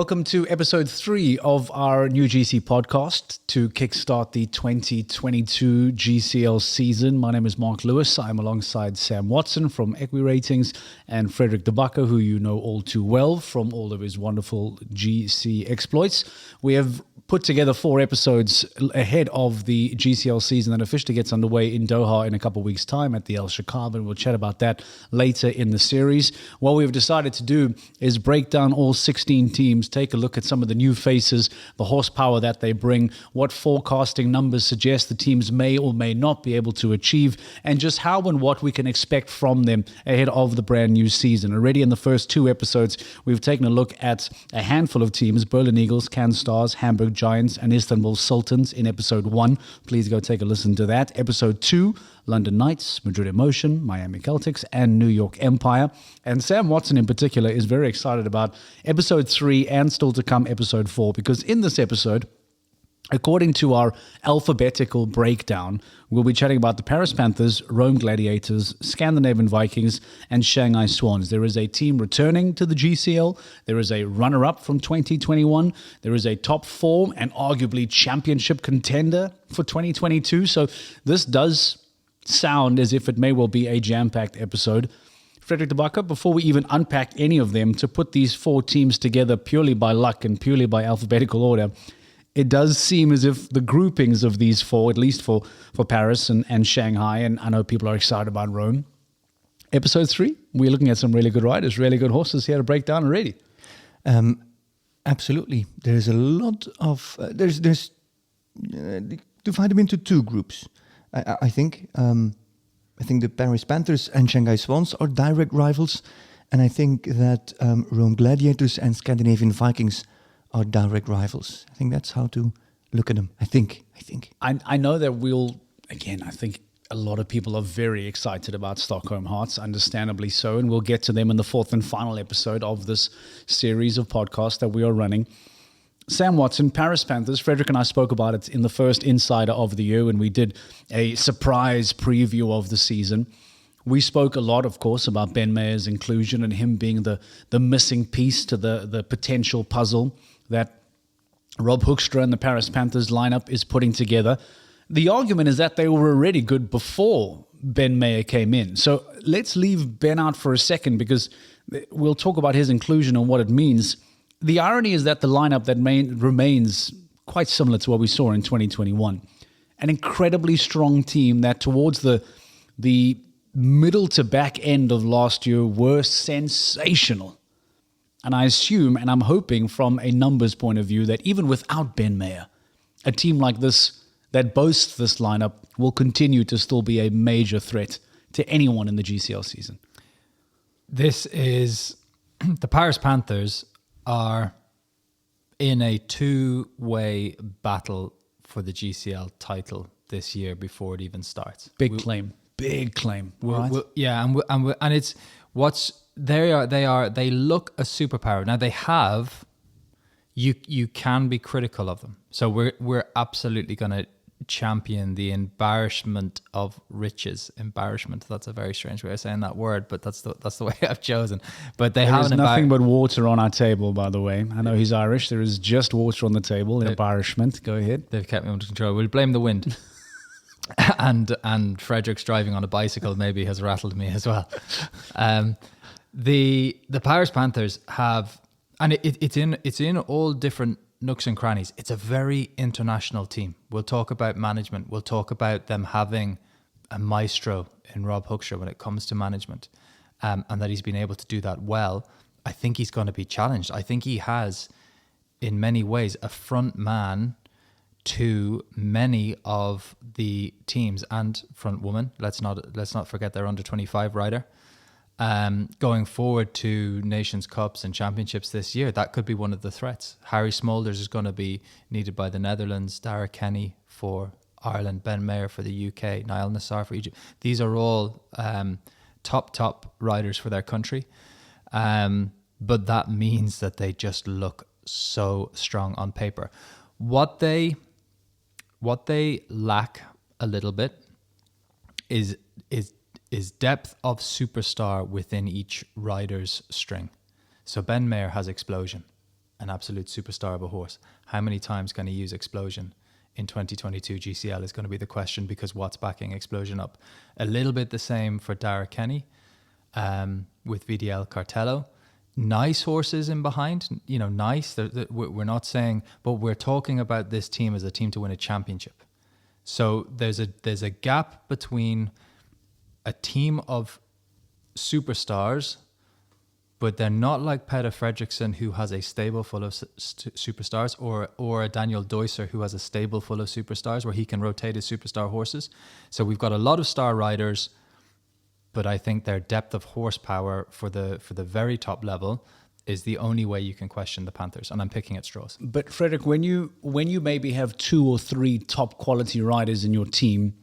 Welcome to episode 3 of our new GC podcast to kickstart the 2022 GCL season. My name is Mark Lewis. I'm alongside Sam Watson from Equi Ratings and Fredrick de Backer, who you know all too well from all of his wonderful GC exploits. We have put together 4 episodes ahead of the GCL season that officially gets underway in Doha in a couple of weeks' time at the El Shakab, and we'll chat about that later in the series. What we've decided to do is break down all 16 teams, take a look at some of the new faces, the horsepower that they bring, what forecasting numbers suggest the teams may or may not be able to achieve, and just how and what we can expect from them ahead of the brand new season. Already in the first 2 episodes, we've taken a look at a handful of teams: Berlin Eagles, Cannes Stars, Hamburg Giants, and Istanbul Sultans in episode 1. Please go take a listen to that. Episode 2, London Knights, Madrid Emotion, Miami Celtics, and New York Empire. And Sam Watson in particular is very excited about episode 3 and still to come episode 4, because in this episode, according to our alphabetical breakdown, we'll be chatting about the Paris Panthers, Rome Gladiators, Scandinavian Vikings, and Shanghai Swans. There is a team returning to the GCL. There is a runner-up from 2021. There is a top 4 and arguably championship contender for 2022. So this does sound as if it may well be a jam-packed episode. Fredrick de Backer, before we even unpack any of them, to put these 4 teams together purely by luck and purely by alphabetical order, it does seem as if the groupings of these 4, at least for Paris and Shanghai, and I know people are excited about Rome. Episode 3, we're looking at some really good riders, really good horses here to break down already. Absolutely. There's a lot of... divide them into 2 groups. I think the Paris Panthers and Shanghai Swans are direct rivals, and I think that Rome Gladiators and Scandinavian Vikings are direct rivals. I think that's how to look at them. I think. I know that I think a lot of people are very excited about Stockholm Hearts, understandably so, and we'll get to them in the 4th and final episode of this series of podcasts that we are running. Sam Watson, Paris Panthers. Fredrick and I spoke about it in the first Insider of the year when we did a surprise preview of the season. We spoke a lot, of course, about Ben Mayer's inclusion and him being the missing piece to the potential puzzle that Rob Hoekstra and the Paris Panthers lineup is putting together. The argument is that they were already good before Ben Mayer came in. So let's leave Ben out for a second, because we'll talk about his inclusion and what it means. The irony is that the lineup that remains quite similar to what we saw in 2021. An incredibly strong team that towards the middle to back end of last year were sensational. And I assume, and I'm hoping from a numbers point of view, that even without Ben Mayer, a team like this that boasts this lineup will continue to still be a major threat to anyone in the GCL season. This is... the Paris Panthers are in a 2-way battle for the GCL title this year before it even starts. Big claim. Right? And it's what's... They look a superpower. Now they have, you can be critical of them. So we're absolutely going to champion the embarrassment of riches. Embarrassment, that's a very strange way of saying that word, but that's the way I've chosen. But there is nothing but water on our table, by the way. I know he's Irish. There is just water on the table. Embarrassment. Go ahead. They've kept me under control. We'll blame the wind. and Fredrick's driving on a bicycle maybe has rattled me as well. The Paris Panthers have, and it's in all different nooks and crannies. It's a very international team. We'll talk about management. We'll talk about them having a maestro in Rob Hoekstra when it comes to management, and that he's been able to do that well. I think he's going to be challenged. I think he has, in many ways, a front man to many of the teams, and front woman. Let's not forget their under 25 rider. Going forward to Nations Cups and Championships this year, that could be one of the threats. Harry Smolders is going to be needed by the Netherlands, Dara Kenny for Ireland, Ben Mayer for the UK, Niall Nassar for Egypt. These are all top riders for their country. But that means that they just look so strong on paper. What they lack a little bit is depth of superstar within each rider's string. So Ben Mayer has explosion. an absolute superstar of a horse. How many times can he use Explosion in 2022 GCL is going to be the question, because what's backing Explosion up? A little bit the same for Dara Kenny with VDL Cartello. Nice horses in behind, nice. We're not saying, but we're talking about this team as a team to win a championship. So there's a gap between a team of superstars, but they're not like Peter Fredrickson, who has a stable full of superstars, or a Daniel Deusser, who has a stable full of superstars where he can rotate his superstar horses. So we've got a lot of star riders, but I think their depth of horsepower for the very top level is the only way you can question the Panthers. And I'm picking at straws. But Frederick, when you maybe have 2 or 3 top quality riders in your team,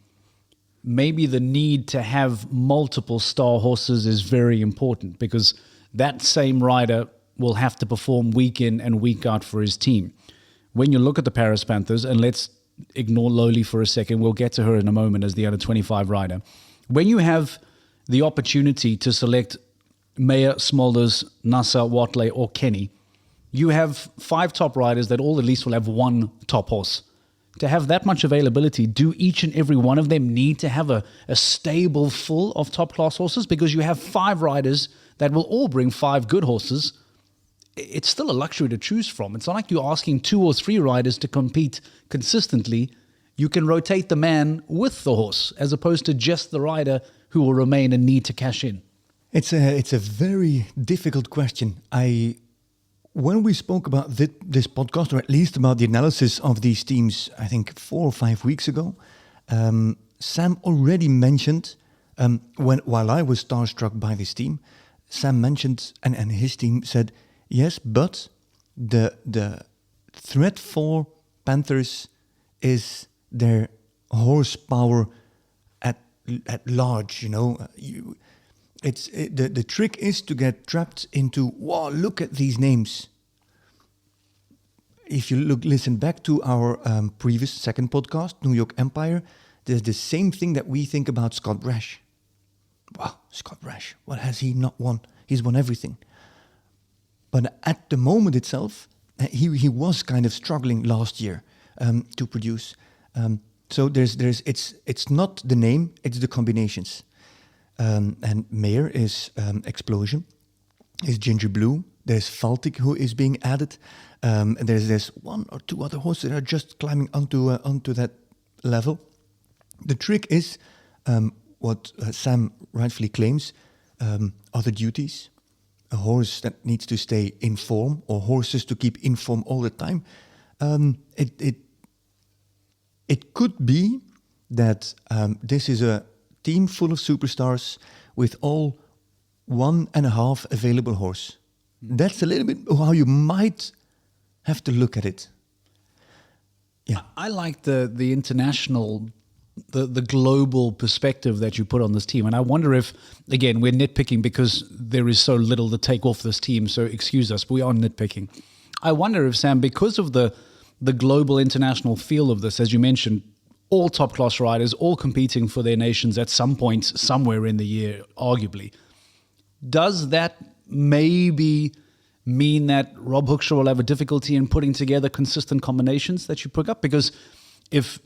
maybe the need to have multiple star horses is very important, because that same rider will have to perform week in and week out for his team. When you look at the Paris Panthers, and let's ignore Lowly for a second, we'll get to her in a moment as the under 25 rider. When you have the opportunity to select Mayer, Smulders, Nasser, Watley, or Kenny, you have 5 top riders that all at least will have 1 top horse. To have that much availability, do each and every one of them need to have a stable full of top class horses? Because you have 5 riders that will all bring 5 good horses. It's still a luxury to choose from. It's not like you're asking 2 or 3 riders to compete consistently. You can rotate the man with the horse, as opposed to just the rider who will remain and need to cash in. It's a very difficult question. When we spoke about this podcast, or at least about the analysis of these teams, I think 4 or 5 weeks ago, Sam already mentioned, while I was starstruck by this team, Sam mentioned, and his team said, yes, but the threat for Panthers is their horsepower at large. The trick is to get trapped into, wow, look at these names. If you listen back to our previous second podcast, New York Empire, there's the same thing that we think about Scott Brash. Wow, Scott Brash, what has he not won? He's won everything. But at the moment itself, he was kind of struggling last year to produce. So it's not the name, it's the combinations. And Mayer is Explosion, is Ginger Blue. There's Faltic, who is being added. And there's 1 or 2 other horses that are just climbing onto that level. The trick is what Sam rightfully claims, other duties. A horse that needs to stay in form, or horses to keep in form all the time. It could be that this is a team full of superstars with all 1.5 available horse. That's a little bit how you might have to look at it. Yeah, I like the international, the global perspective that you put on this team. And I wonder if, again, we're nitpicking because there is so little to take off this team, so excuse us, but we are nitpicking. I wonder if, Sam, because of the global international feel of this, as you mentioned, all top class riders, all competing for their nations at some point, somewhere in the year, arguably, does that maybe mean that Rob Hoekstra will have a difficulty in putting together consistent combinations that you pick up? Because if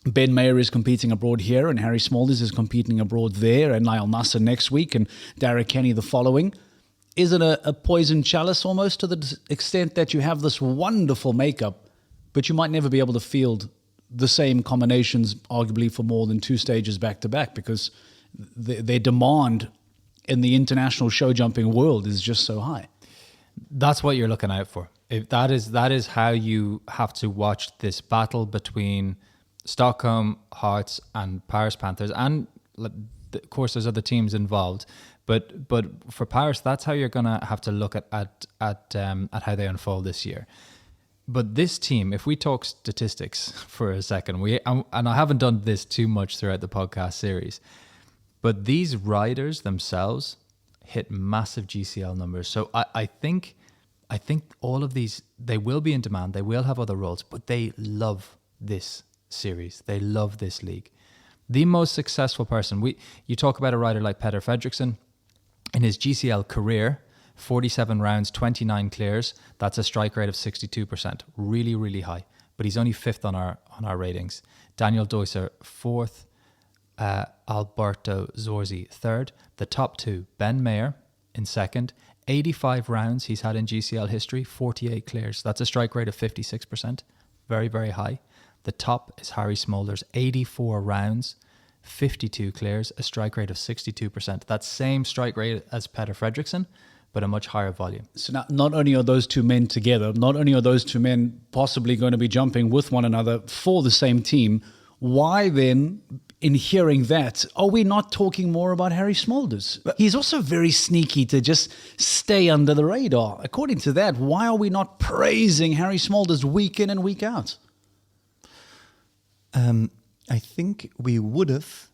Ben Mayer is competing abroad here, and Harry Smulders is competing abroad there, and Niall Nasser next week, and Dara Kenny the following, is it a poison chalice almost, to the extent that you have this wonderful makeup, but you might never be able to field the same combinations, arguably, for more than 2 stages back to back, because their demand in the international show jumping world is just so high? That's what you're looking out for. If that is how you have to watch this battle between Stockholm Hearts and Paris Panthers, and of course there's other teams involved. But for Paris, that's how you're gonna have to look at how they unfold this year. But this team, if we talk statistics for a second, and I haven't done this too much throughout the podcast series, but these riders themselves hit massive GCL numbers. So I think all of these, they will be in demand. They will have other roles, but they love this series. They love this league. The most successful person, you talk about a rider like Peter Fredrickson in his GCL career, 47 rounds, 29 clears. That's a strike rate of 62%. Really, really high. But he's only fifth on our ratings. Daniel Deusser, fourth. Alberto Zorzi, third. The top two, Ben Mayer in second. 85 rounds he's had in GCL history, 48 clears. That's a strike rate of 56%. Very, very high. The top is Harry Smolders, 84 rounds, 52 clears, a strike rate of 62%. That same strike rate as Peter Fredrickson, but a much higher volume. So now, not only are those two men together, not only are those two men possibly going to be jumping with one another for the same team, why then, in hearing that, are we not talking more about Harry Smolders? He's also very sneaky to just stay under the radar. According to that, why are we not praising Harry Smolders week in and week out? I think we would have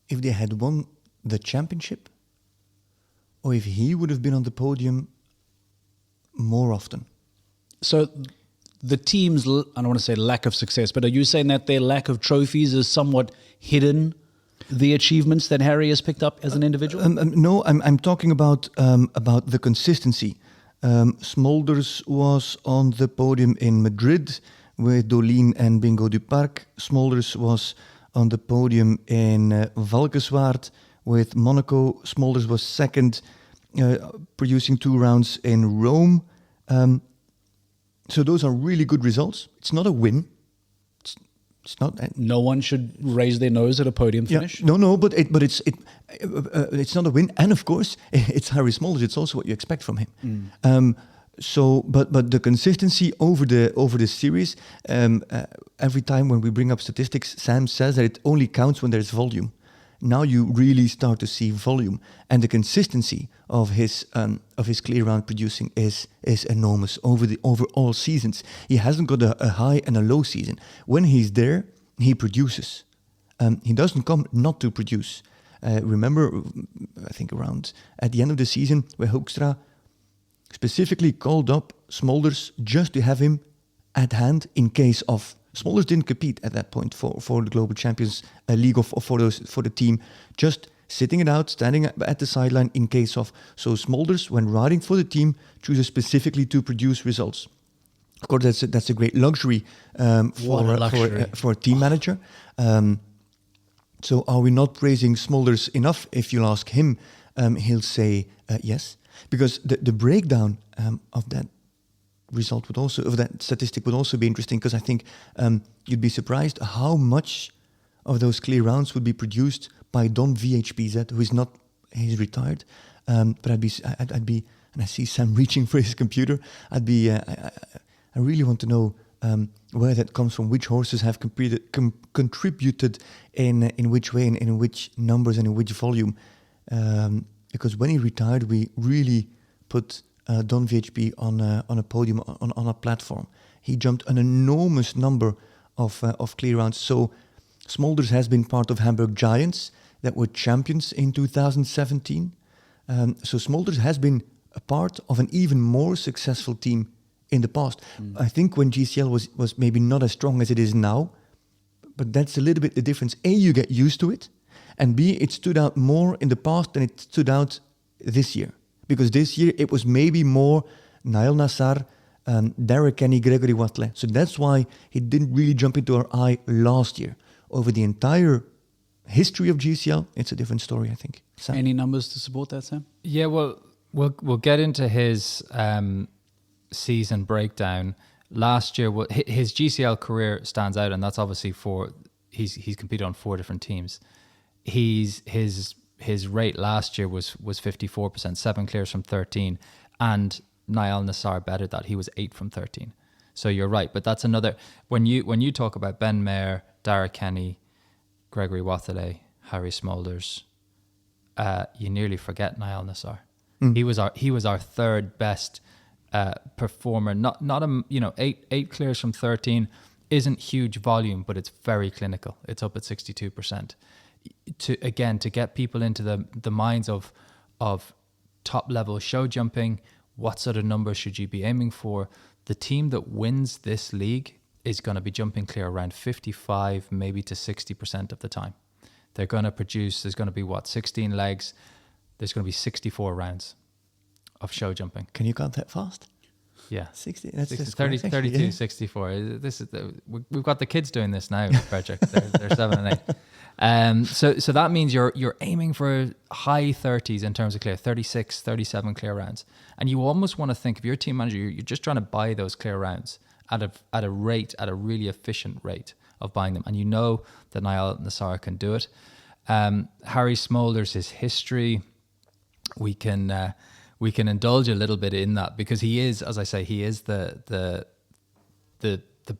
if they had won the championship or if he would have been on the podium more often. So the team's, I don't want to say lack of success, but are you saying that their lack of trophies is somewhat hidden the achievements that Harry has picked up as an individual? No, I'm talking about the consistency. Smolders was on the podium in Madrid with Dolin and Bingo du Parc. Smolders was on the podium in Valkenswaard with Monaco. Smolders was second, producing 2 rounds in Rome. So those are really good results. It's not a win. It's not. No one should raise their nose at a podium finish. Yeah, no, but it's not a win. And of course, it's Harry Smolders. It's also what you expect from him. But the consistency over the series. Every time when we bring up statistics, Sam says that it only counts when there's volume. Now you really start to see volume, and the consistency of his clear round producing is enormous over all seasons. He hasn't got a high and a low season. When he's there, he produces. He doesn't come not to produce. Remember, I think around at the end of the season, where Hoekstra specifically called up Smolders just to have him at hand in case of. Smolders didn't compete at that point for the Global Champions League or for the team, just sitting it out, standing at the sideline in case of. So Smolders, when riding for the team, chooses specifically to produce results. Of course, that's a great luxury for a team manager. So are we not praising Smolders enough? If you ask him, he'll say yes, because the breakdown of that result of that statistic would also be interesting, because I think you'd be surprised how much of those clear rounds would be produced by Don VHPZ, who is not, he's retired. But I'd be, and I see Sam reaching for his computer. I really want to know where that comes from, which horses have contributed in which way, and in which numbers and in which volume. Because when he retired, we really put Don VHP on a podium, on a platform. He jumped an enormous number of clear rounds. So Smolders has been part of Hamburg Giants that were champions in 2017. So Smolders has been a part of an even more successful team in the past. I think when GCL was maybe not as strong as it is now, but that's a little bit the difference. A, you get used to it, and B, it stood out more in the past than it stood out this year. Because this year it was maybe more Niall Nassar, Derek Kenny, Gregory Watley. So that's why he didn't really jump into our eye last year. Over the entire history of GCL, it's a different story, I think. Sam? Any numbers to support that, Sam? Yeah, well, we'll get into his season breakdown. Last year, his GCL career stands out, and that's obviously he's competed on 4 different teams. His rate last year was 54%, 7 clears from 13, and Niall Nassar bettered that. He was 8 from 13. So you're right, but that's another. When you talk about Ben Mayer, Dara Kenny, Gregory Wathelet, Harry Smolders, you nearly forget Niall Nassar. He was our third best performer. Not 8 clears from 13 isn't huge volume, but it's very clinical. It's up at 62%. To get people into the minds of top level show jumping, what sort of numbers should you be aiming for? The team that wins this league is going to be jumping clear around 55, maybe to 60% of the time. They're going to produce, there's going to be 16 legs, there's going to be 64 rounds of show jumping. Can you count that fast? Yeah. 60. That's 60, just 30, correct, 32, actually, yeah. 64. This is we've got the kids doing this now, Fredrick. They're 7 and 8. So that means you're aiming for high 30s in terms of clear, 36, 37 clear rounds. And you almost want to think, if you're a team manager, you're just trying to buy those clear rounds at a really efficient rate of buying them. And you know that Niall Nassar can do it. Harry Smolders, his history, we can indulge a little bit in that, because he is, as I say, he is the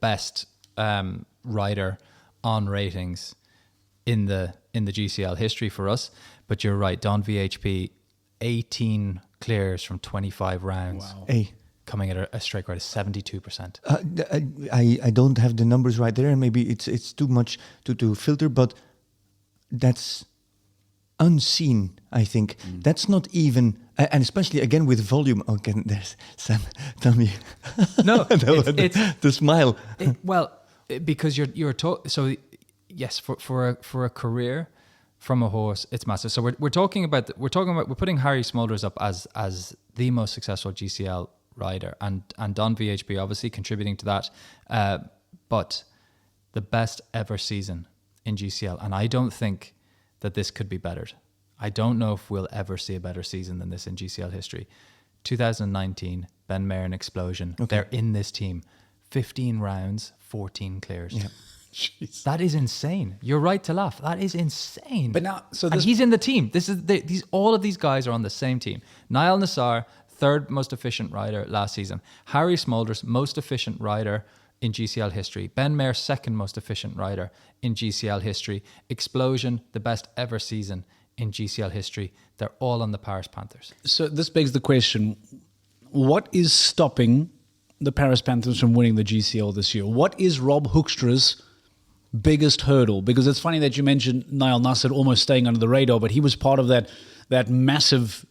best rider on ratings in the GCL history for us. But you're right, Don VHP, 18 clears from 25 rounds. Wow. Hey, coming at a strike rate of 72%. I don't have the numbers right there, and maybe it's too much to filter, but that's unseen, I think. That's not even, and especially again with volume. Okay, there's Sam. Tell me. No, it's the smile. Because you're so yes, for a career from a horse, it's massive. So we're putting Harry Smolders up as the most successful GCL rider, and Don VHP obviously contributing to that, but the best ever season in GCL, and I don't think that this could be bettered. I don't know if we'll ever see a better season than this in GCL history. 2019, Ben Marin Explosion. Okay. They're in this team. 15 rounds, 14 clears. Yeah. Jeez. That is insane. You're right to laugh. That is insane. But now, and he's in the team. All of these guys are on the same team. Niall Nassar, third most efficient rider last season. Harry Smolders, most efficient rider in GCL history. Ben Mayer, second most efficient rider in GCL history. Explosion, the best ever season in GCL history. They're all on the Paris Panthers. So this begs the question, what is stopping the Paris Panthers from winning the GCL this year? What is Rob Hoekstra's biggest hurdle? Because it's funny that you mentioned Niall Nassar almost staying under the radar, but he was part of that massive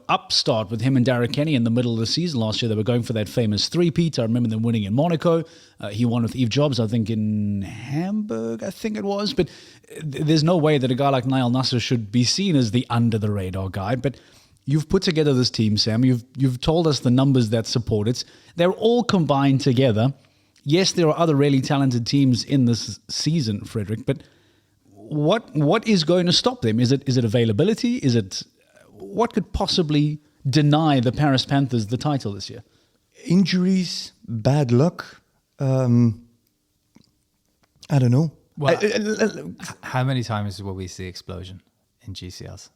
upstart with him and Derek Kenny in the middle of the season last year. They were going for that famous three-peat. I remember them winning in Monaco. He won with Eve Jobs, I think, in Hamburg, I think it was. But there's no way that a guy like Niall Nassar should be seen as the under-the-radar guy. But you've put together this team, Sam. You've told us the numbers that support it. They're all combined together. Yes, there are other really talented teams in this season, Fredrick, but what is going to stop them? Is it availability? Is it what could possibly deny the Paris Panthers the title this year? Injuries, bad luck. I don't know. Well, how many times will we see explosion in GCLs?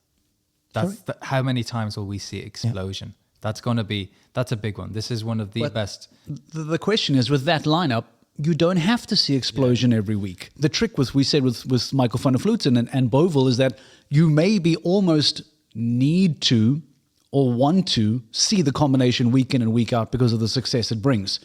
How many times will we see explosion? Yeah. That's a big one. This is one of the best. The question is, with that lineup, you don't have to see explosion every week. The trick with Michael van der Vleuten and Boville is that you maybe almost need to or want to see the combination week in and week out because of the success it brings.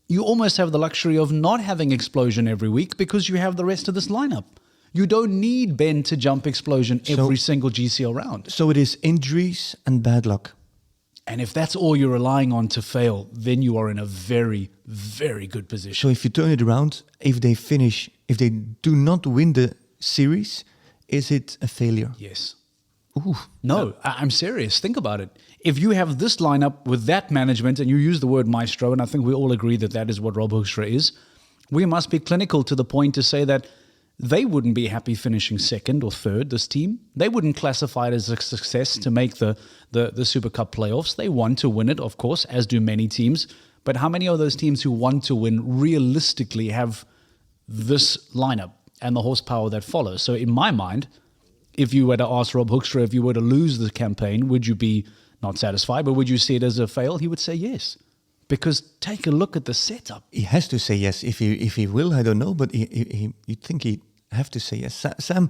You almost have the luxury of not having explosion every week because you have the rest of this lineup. You don't need Ben to jump explosion every single GCL round. So it is injuries and bad luck. And if that's all you're relying on to fail, then you are in a very, very good position. So if you turn it around, if they do not win the series, is it a failure? Yes. Ooh. No, I'm serious. Think about it. If you have this lineup with that management, and you use the word maestro, and I think we all agree that is what Rob Hoekstra is, we must be clinical to the point to say that they wouldn't be happy finishing second or third, this team. They wouldn't classify it as a success to make the Super Cup playoffs. They want to win it, of course, as do many teams. But how many of those teams who want to win realistically have this lineup and the horsepower that follows? So in my mind, if you were to ask Rob Hoekstra, if you were to lose the campaign, would you be not satisfied, but would you see it as a fail? He would say yes. Because take a look at the setup. He has to say yes. If he will, I don't know, but you'd think he'd have to say yes. Sam,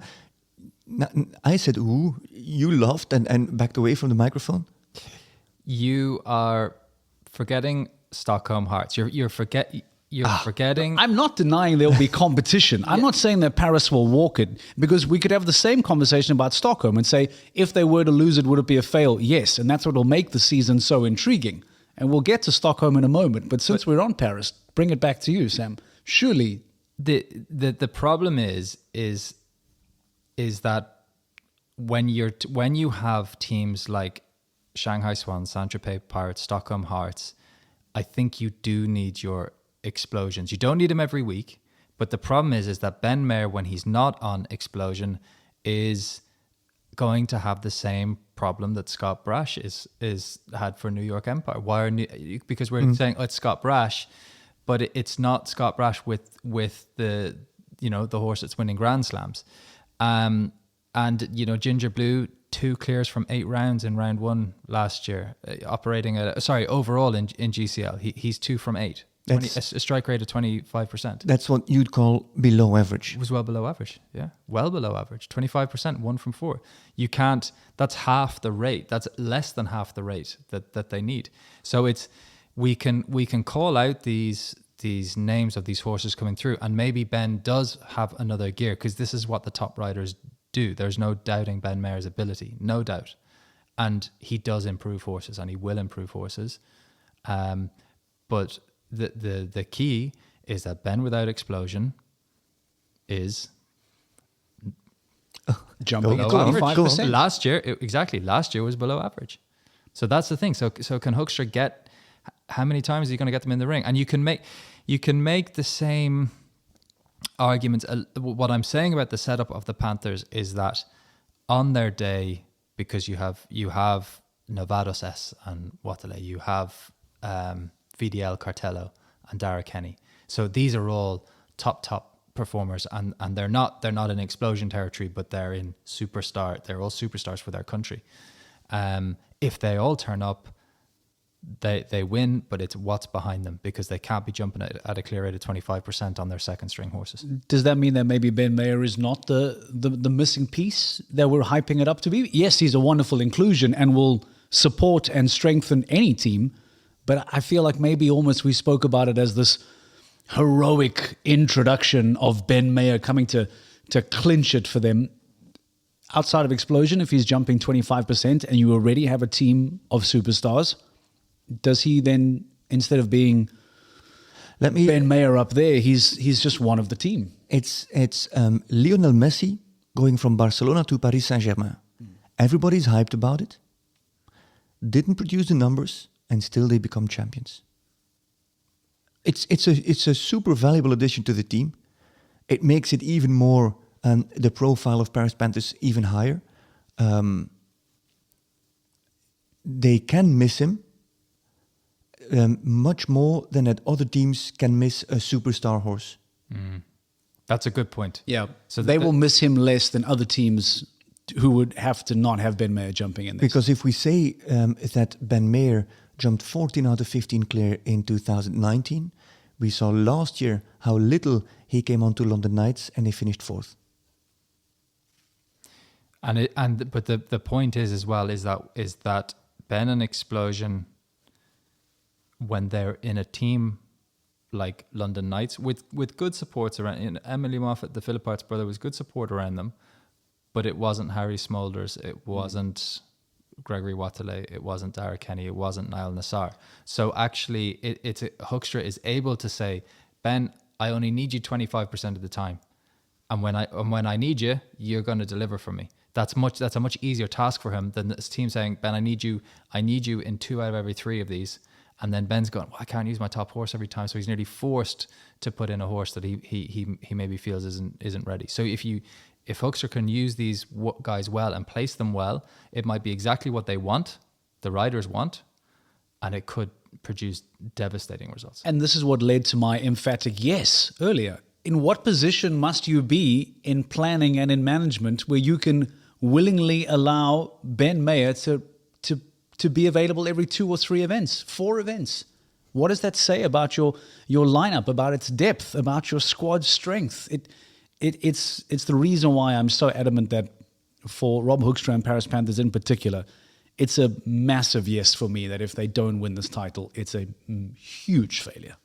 I said, ooh, you laughed and backed away from the microphone. You are forgetting Stockholm Hearts. You're forgetting. I'm not denying there will be competition. I'm not saying that Paris will walk it, because we could have the same conversation about Stockholm and say, if they were to lose it, would it be a fail? Yes. And that's what will make the season so intriguing. And we'll get to Stockholm in a moment. But since we're on Paris, bring it back to you, Sam. Surely the problem is that when you have teams like Shanghai Swans, Saint-Tropez Pirates, Stockholm Hearts, I think you do need your explosions. You don't need them every week, but the problem is that Ben Mayer, when he's not on explosion, is going to have the same problem that Scott Brash is had for New York Empire. Why are because we're saying it's Scott Brash, but it's not Scott Brash with the the horse that's winning Grand Slams, and Ginger Blue 2 clears from 8 rounds in round 1 last year, operating at overall in GCL he's 2 from 8. A strike rate of 25%. That's what you'd call below average. It was well below average, yeah. Well below average. 25%, 1 from 4. You can't, that's half the rate. That's less than half the rate that they need. So we can call out these names of these horses coming through, and maybe Ben does have another gear, because this is what the top riders do. There's no doubting Ben Mayer's ability, no doubt. And he does improve horses, and he will improve horses. But the key is that Ben without explosion is jumping at below 25%. Last year was below average. So that's the thing. So can Hoekstra get, how many times are you going to get them in the ring? And you can make the same arguments. What I'm saying about the setup of the Panthers is that on their day, because you have Novados S and Waterloo, you have VDL Cartello and Dara Kenny. So these are all top performers, and they're not in explosion territory, but they're in superstar. They're all superstars for their country. If they all turn up, they win, but it's what's behind them, because they can't be jumping at a clear rate of 25% on their second string horses. Does that mean that maybe Ben Mayer is not the missing piece that we're hyping it up to be? Yes, he's a wonderful inclusion and will support and strengthen any team. But I feel like maybe almost we spoke about it as this heroic introduction of Ben Mayer coming to clinch it for them. Outside of explosion, if he's jumping 25% and you already have a team of superstars, does he then, instead of being Ben Mayer up there, he's just one of the team? It's Lionel Messi going from Barcelona to Paris Saint-Germain. Everybody's hyped about it. Didn't produce the numbers, and still they become champions. It's a super valuable addition to the team. It makes it even more, the profile of Paris Panthers even higher. They can miss him much more than that other teams can miss a superstar horse. That's a good point. Yeah, so they will miss him less than other teams who would have to not have Ben Mayer jumping in this. Because if we say that Ben Mayer jumped 14 out of 15 clear in 2019, we saw last year how little he came onto London Knights, and they finished 4th. But the point is as well is that Ben and Explosion, when they're in a team like London Knights with good supports around, Emily Moffat, the Philip Arts brother, was good support around them, but it wasn't Harry Smolders, it wasn't Gregory Wathelet, it wasn't Dara Kenny, it wasn't Niall Nassar. So actually, Hoekstra is able to say, Ben, I only need you 25% of the time, and when I need you, you're going to deliver for me. That's a much easier task for him than this team saying, Ben, I need you in 2 out of every 3 of these. And then Ben's going, well, I can't use my top horse every time, so he's nearly forced to put in a horse that he maybe feels isn't ready. So if Hoekstra can use these guys well and place them well, it might be exactly what they want, the riders want, and it could produce devastating results. And this is what led to my emphatic yes earlier. In what position must you be in planning and in management where you can willingly allow Ben Mayer to be available every 2 or 3 events, 4 events? What does that say about your lineup, about its depth, about your squad strength? It's the reason why I'm so adamant that for Rob Hoekstra and Paris Panthers in particular, it's a massive yes for me that if they don't win this title, it's a huge failure.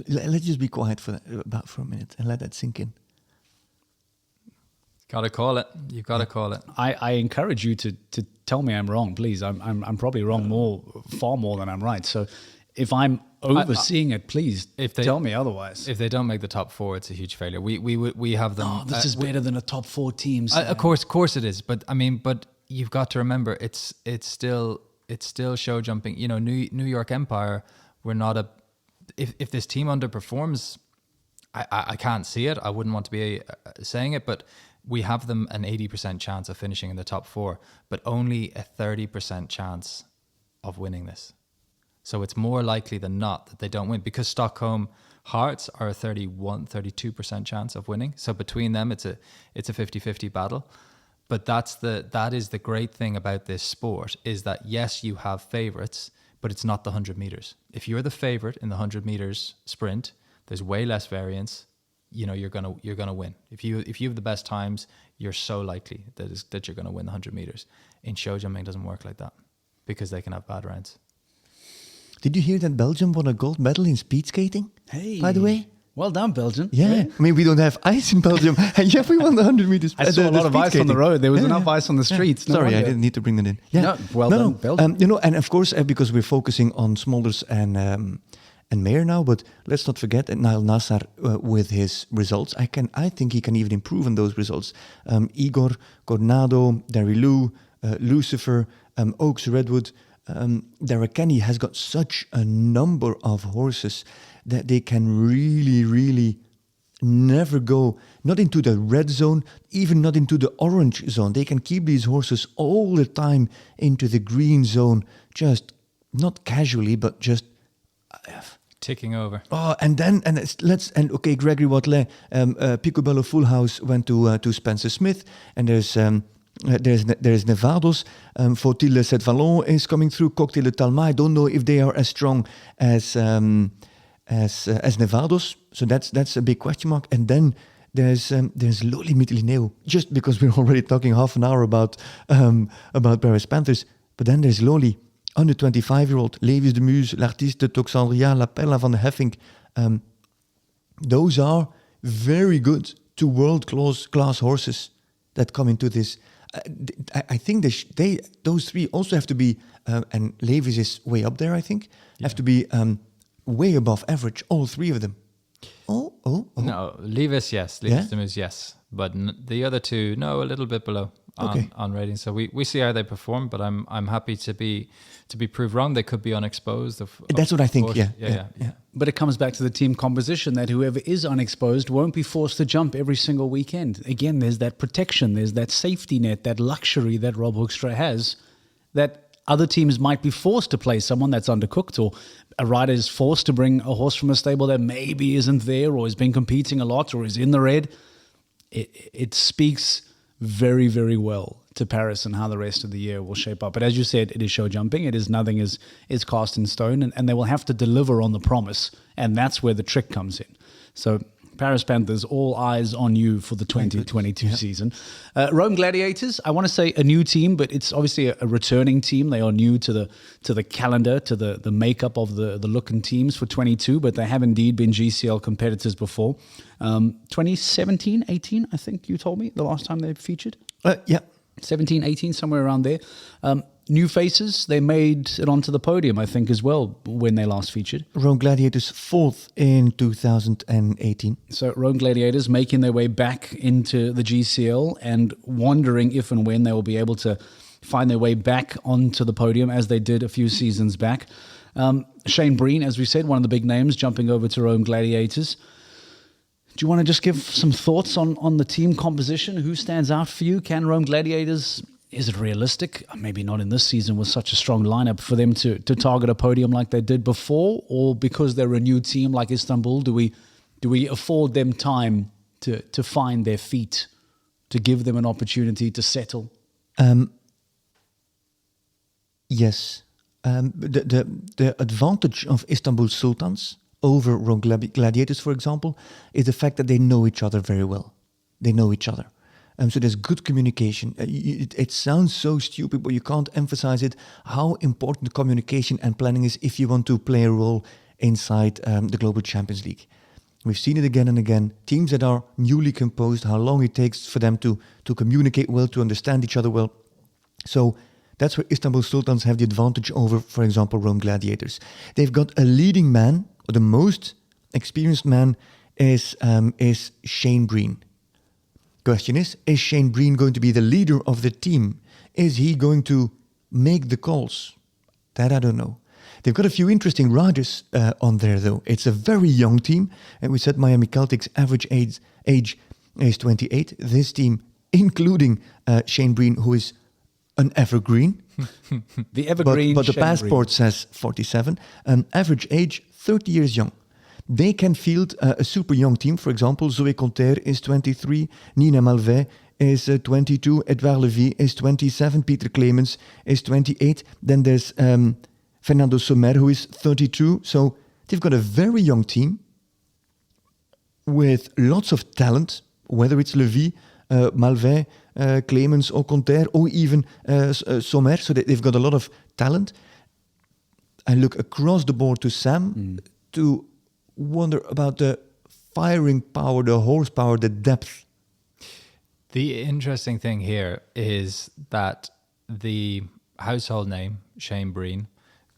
Let's just be quiet for a minute and let that sink in. Gotta call it. You've got to call it. I encourage you to tell me I'm wrong, please. I'm probably wrong far more than I'm right. So if I'm overseeing it, please tell me otherwise. If they don't make the top 4, it's a huge failure. We have them. Oh, this is better than a top 4 team. Of course it is. But I mean, but you've got to remember it's still show jumping. You know, New York Empire, we're not a. If this team underperforms, I can't see it. I wouldn't want to be saying it, but we have them an 80% chance of finishing in the top 4, but only a 30% chance of winning this. So it's more likely than not that they don't win, because Stockholm Hearts are a 32% chance of winning. So between them, it's a 50-50 battle. But that is the great thing about this sport, is that yes, you have favorites, but it's not the 100 meters. If you're the favorite in the 100 meters sprint, there's way less variance. You know, you're gonna win. If you have the best times, you're so likely that you're gonna win the 100 meters. In show jumping, it doesn't work like that, because they can have bad rounds. Did you hear that Belgium won a gold medal in speed skating? Hey, by the way. Well done, Belgium. Yeah. I mean, we don't have ice in Belgium. And yet we won the 100 meters. I saw a lot of ice on the road. There was enough ice on the streets. No Sorry, wonder. I didn't need to bring that in. Yeah. No, well done, Belgium. You know, and of course, because we're focusing on Smolders and Mayer now, but let's not forget that Niall Nassar with his results. I think he can even improve on those results. Igor, Coronado, Derry Lou, Lucifer, Oaks Redwood. Derek Kenny has got such a number of horses that they can really, really never go, not into the red zone, even not into the orange zone. They can keep these horses all the time into the green zone, just not casually, but just ticking over. Oh, and okay, Gregory Watley, Picobello Full House went to Spencer Smith, and there's Nevados. Fautille Set Vallon is coming through. Cocktail de Talma. I don't know if they are as strong as Nevados. So that's a big question mark. And then there's Loli Mitilineo. Just because we're already talking half an hour about Paris Panthers, but then there's Loli, under 25-year-old, Levis de Muse, L'Artiste, Toxandria, La Perla van de Heffing. Those are very good to world-class horses that come into this. I think those three also have to be, and Levis is way up there, I think, have to be way above average, all three of them. Oh. No, Levis, yes. Levis de Muse, yes. But the other two, no, a little bit below on rating. So we see how they perform, but I'm happy to be proved wrong. They could be unexposed. That's what I think, yeah. But it comes back to the team composition, that whoever is unexposed won't be forced to jump every single weekend. Again, there's that protection, there's that safety net, that luxury that Rob Hoekstra has, that other teams might be forced to play someone that's undercooked, or a rider is forced to bring a horse from a stable that maybe isn't there, or has been competing a lot, or is in the red. It speaks very, very well to Paris and how the rest of the year will shape up. But as you said, it is show jumping. It is nothing is cast in stone, and they will have to deliver on the promise, and that's where the trick comes in. So Paris Panthers, all eyes on you for the 2022 season. Rome Gladiators, I want to say a new team, but it's obviously a returning team. They are new to the calendar, to the makeup of the looking teams for 22, but they have indeed been GCL competitors before. 2017, 18, I think you told me, the last time they featured? Yeah. 17, 18, somewhere around there. New faces, they made it onto the podium, I think, as well, when they last featured. Rome Gladiators 4th in 2018. So Rome Gladiators making their way back into the GCL and wondering if and when they will be able to find their way back onto the podium as they did a few seasons back. Shane Breen, as we said, one of the big names, jumping over to Rome Gladiators. Do you want to just give some thoughts on the team composition? Who stands out for you? Can Rome Gladiators... Is it realistic? Maybe not in this season with such a strong lineup for them to target a podium like they did before, or because they're a new team like Istanbul, do we afford them time to find their feet, to give them an opportunity to settle? Yes. The advantage of Istanbul Sultans over Rome Gladiators, for example, is the fact that they know each other very well. They know each other. So there's good communication. It sounds so stupid, but you can't emphasize it, how important communication and planning is if you want to play a role inside the Global Champions League. We've seen it again and again. Teams that are newly composed, how long it takes for them to communicate well, to understand each other well. So that's where Istanbul Sultans have the advantage over, for example, Rome Gladiators. They've got a leading man, or the most experienced man is Shane Breen. Question is Shane Breen going to be the leader of the team? Is he going to make the calls? That I don't know. They've got a few interesting riders on there, though. It's a very young team. And we said Miami Celtic's average age is 28. This team, including Shane Breen, who is an evergreen. The evergreen. But the Shane passport Breen. says 47. Average age, 30 years young. They can field a super young team. For example, Zoe Conter is 23. Nina Malvet is 22. Edouard Levy is 27. Peter Clemens is 28. Then there's Fernando Sommer, who is 32. So they've got a very young team with lots of talent, whether it's Levy, Malvet, Clemens or Conter, or even Sommer. So they've got a lot of talent. I look across the board to Sam to wonder about the firing power, the horsepower, the depth. The interesting thing here is that the household name, Shane Breen,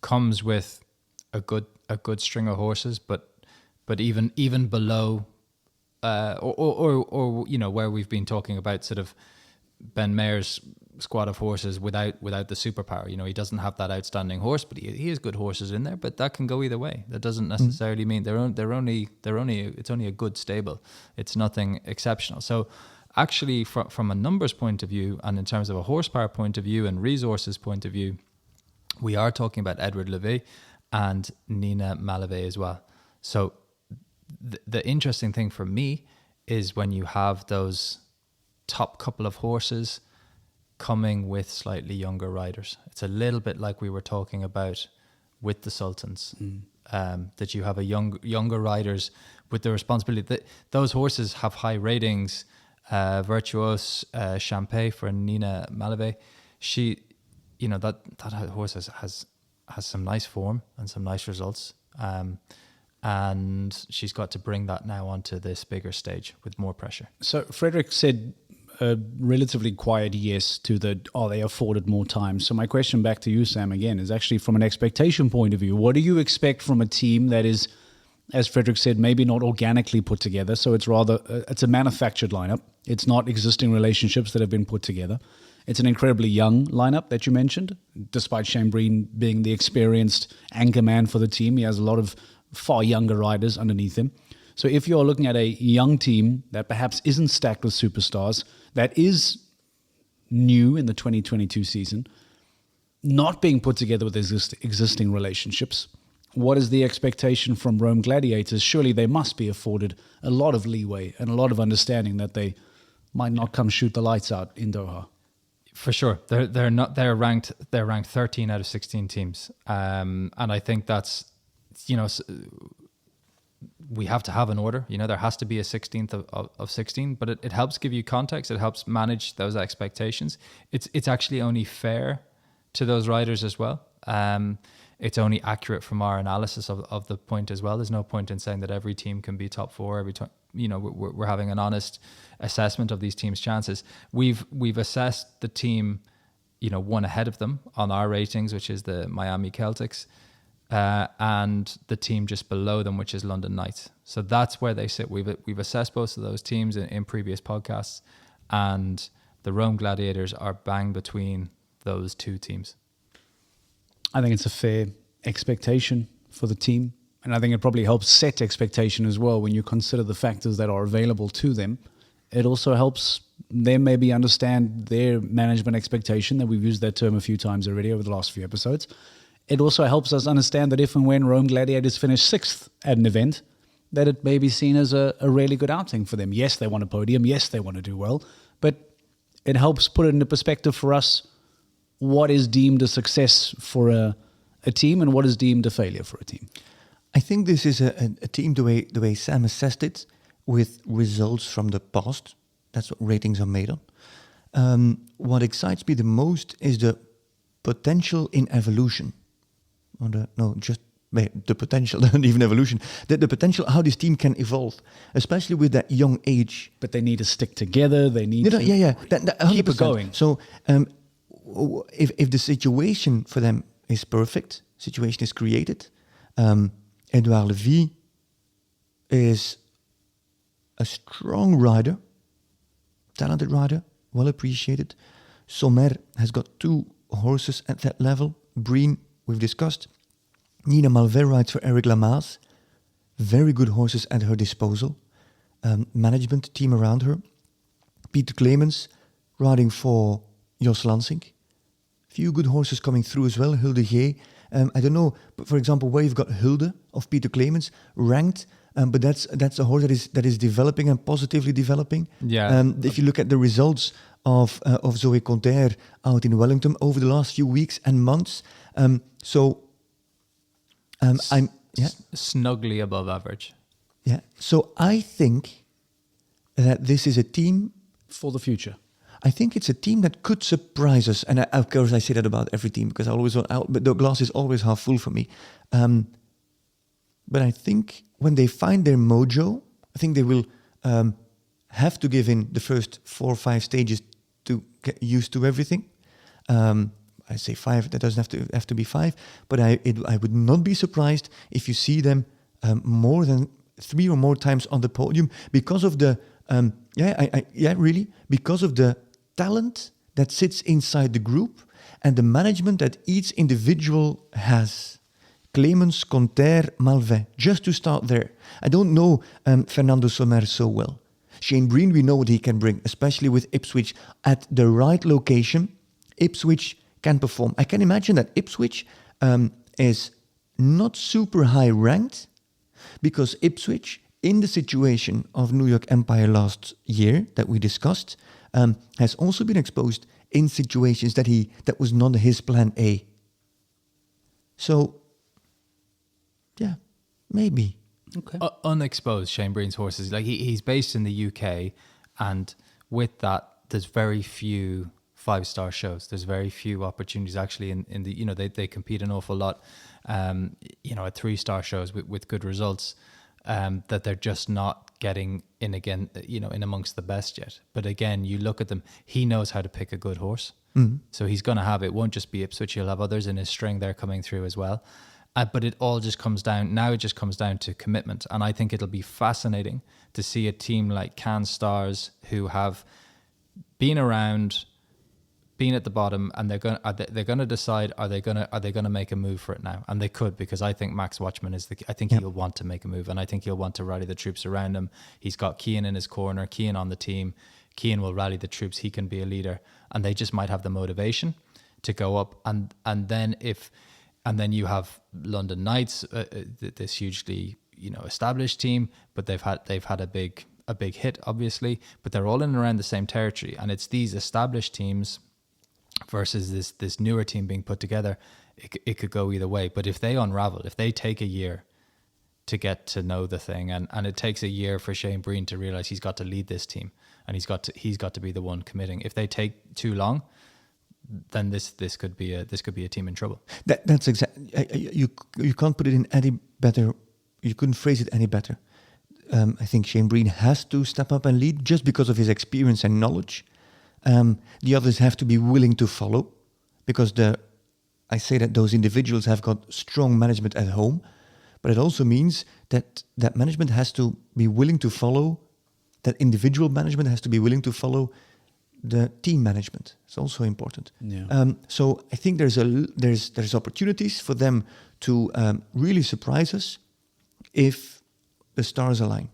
comes with a good string of horses, but even below, or you know, where we've been talking about sort of Ben Mayer's squad of horses without the superpower. You know, he doesn't have that outstanding horse, but he has good horses in there. But that can go either way. That doesn't necessarily mean it's only a good stable. It's nothing exceptional. So actually, from a numbers point of view, and in terms of a horsepower point of view and resources point of view, we are talking about Edouard Levy and Nina Malave as well. So the interesting thing for me is when you have those top couple of horses coming with slightly younger riders. It's a little bit like we were talking about with the Sultans, that you have younger riders with the responsibility. That those horses have high ratings. Virtuose Champay for Nina Malave. She, you know, that horse has some nice form and some nice results. And she's got to bring that now onto this bigger stage with more pressure. So Frederick said a relatively quiet yes to they afforded more time. So my question back to you, Sam, again, is actually from an expectation point of view. What do you expect from a team that is, as Frederick said, maybe not organically put together? So it's rather, it's a manufactured lineup. It's not existing relationships that have been put together. It's an incredibly young lineup that you mentioned, despite Shane Breen being the experienced anchor man for the team. He has a lot of far younger riders underneath him. So if you're looking at a young team that perhaps isn't stacked with superstars, that is new in the 2022 season, not being put together with existing relationships, what is the expectation from Rome Gladiators? Surely they must be afforded a lot of leeway and a lot of understanding that they might not come shoot the lights out in Doha. For sure, they're ranked 13 out of 16 teams, and I think that's, you know, we have to have an order. You know, there has to be a 16th of 16, but it helps give you context. It helps manage those expectations. It's actually only fair to those riders as well. It's only accurate from our analysis of the point as well. There's no point in saying that every team can be top four every time. You know, we're having an honest assessment of these teams' chances. We've assessed the team, you know, one ahead of them on our ratings, which is the Miami Celtics, and the team just below them, which is London Knights. So that's where they sit. We've assessed both of those teams in previous podcasts, and the Rome Gladiators are bang between those two teams. I think it's a fair expectation for the team. And I think it probably helps set expectation as well when you consider the factors that are available to them. It also helps them maybe understand their management expectation, that we've used that term a few times already over the last few episodes. It also helps us understand that if and when Rome Gladiators finish 6th at an event, that it may be seen as a really good outing for them. Yes, they want a podium. Yes, they want to do well. But it helps put it into perspective for us what is deemed a success for a team and what is deemed a failure for a team. I think this is a team, the way Sam assessed it, with results from the past. That's what ratings are made on. What excites me the most is the potential in evolution. The potential, not even evolution. The potential how this team can evolve, especially with that young age. But they need to stick together. They need to keep it going. So if the situation for them is perfect, situation is created, Edouard Levy is a strong rider, talented rider, well appreciated. Sommer has got 2 horses at that level. Breen, we've discussed. Nina Malvet rides for Eric Lamaze. Very good horses at her disposal. Management team around her. Peter Clemens riding for Jos Lansing. Few good horses coming through as well. Hilde G. I don't know, but for example, where you've got Hilde of Peter Clemens ranked, but that's a horse that is developing and positively developing. Yeah. If you look at the results of Zoe Conter out in Wellington over the last few weeks and months, I'm snugly above average. Yeah. So I think that this is a team For the future. I think it's a team that could surprise us. And of course, I say that about every team because but the glass is always half full for me. But I think when they find their mojo, I think they will have to give in the first 4 or 5 stages to get used to everything. I say 5, that doesn't have to be 5. But I would not be surprised if you see them more than 3 or more times on the podium because of the really because of the talent that sits inside the group and the management that each individual has. Clemens, Conter, Malvet, just to start there. I don't know Fernando Sommer so well. Shane Breen, we know what he can bring, especially with Ipswich at the right location. Ipswich can perform. I can imagine that Ipswich is not super high ranked because Ipswich, in the situation of New York Empire last year that we discussed, has also been exposed in situations that was not his plan A. So, yeah, maybe. Okay. Unexposed Shane Breen's horses. Like he's based in the UK, and with that, there's very few 5-star shows. There's very few opportunities actually in the they compete an awful lot. At 3-star shows with good results. That they're just not getting in again, in amongst the best yet. But again, you look at them, he knows how to pick a good horse. Mm-hmm. So he's going to have, it won't just be Ipswich, he'll have others in his string there coming through as well. But it all just comes down to commitment. And I think it'll be fascinating to see a team like Can Stars who have been around, been at the bottom, and they're going to decide are they going to make a move for it now? And they could, because I think Max Watchman he'll want to make a move, and I think he'll want to rally the troops around him. He's got Cian in his corner, Cian on the team. Cian will rally the troops. He can be a leader, and they just might have the motivation to go up. And then you have London Knights, this hugely established team, but they've had a big hit obviously, but they're all in and around the same territory, and it's these established teams versus this newer team being put together. It could go either way. But if they unravel, if they take a year to get to know the thing, and it takes a year for Shane Breen to realize he's got to lead this team, and he's got to be the one committing. If they take too long, then this could be a team in trouble. That's exactly. You can't put it in any better. You couldn't phrase it any better. I think Shane Breen has to step up and lead just because of his experience and knowledge. The others have to be willing to follow, because I say that those individuals have got strong management at home, but it also means that management has to be willing to follow, that individual management has to be willing to follow the team management. It's also important. Yeah. So I think there's opportunities for them to really surprise us if the stars align.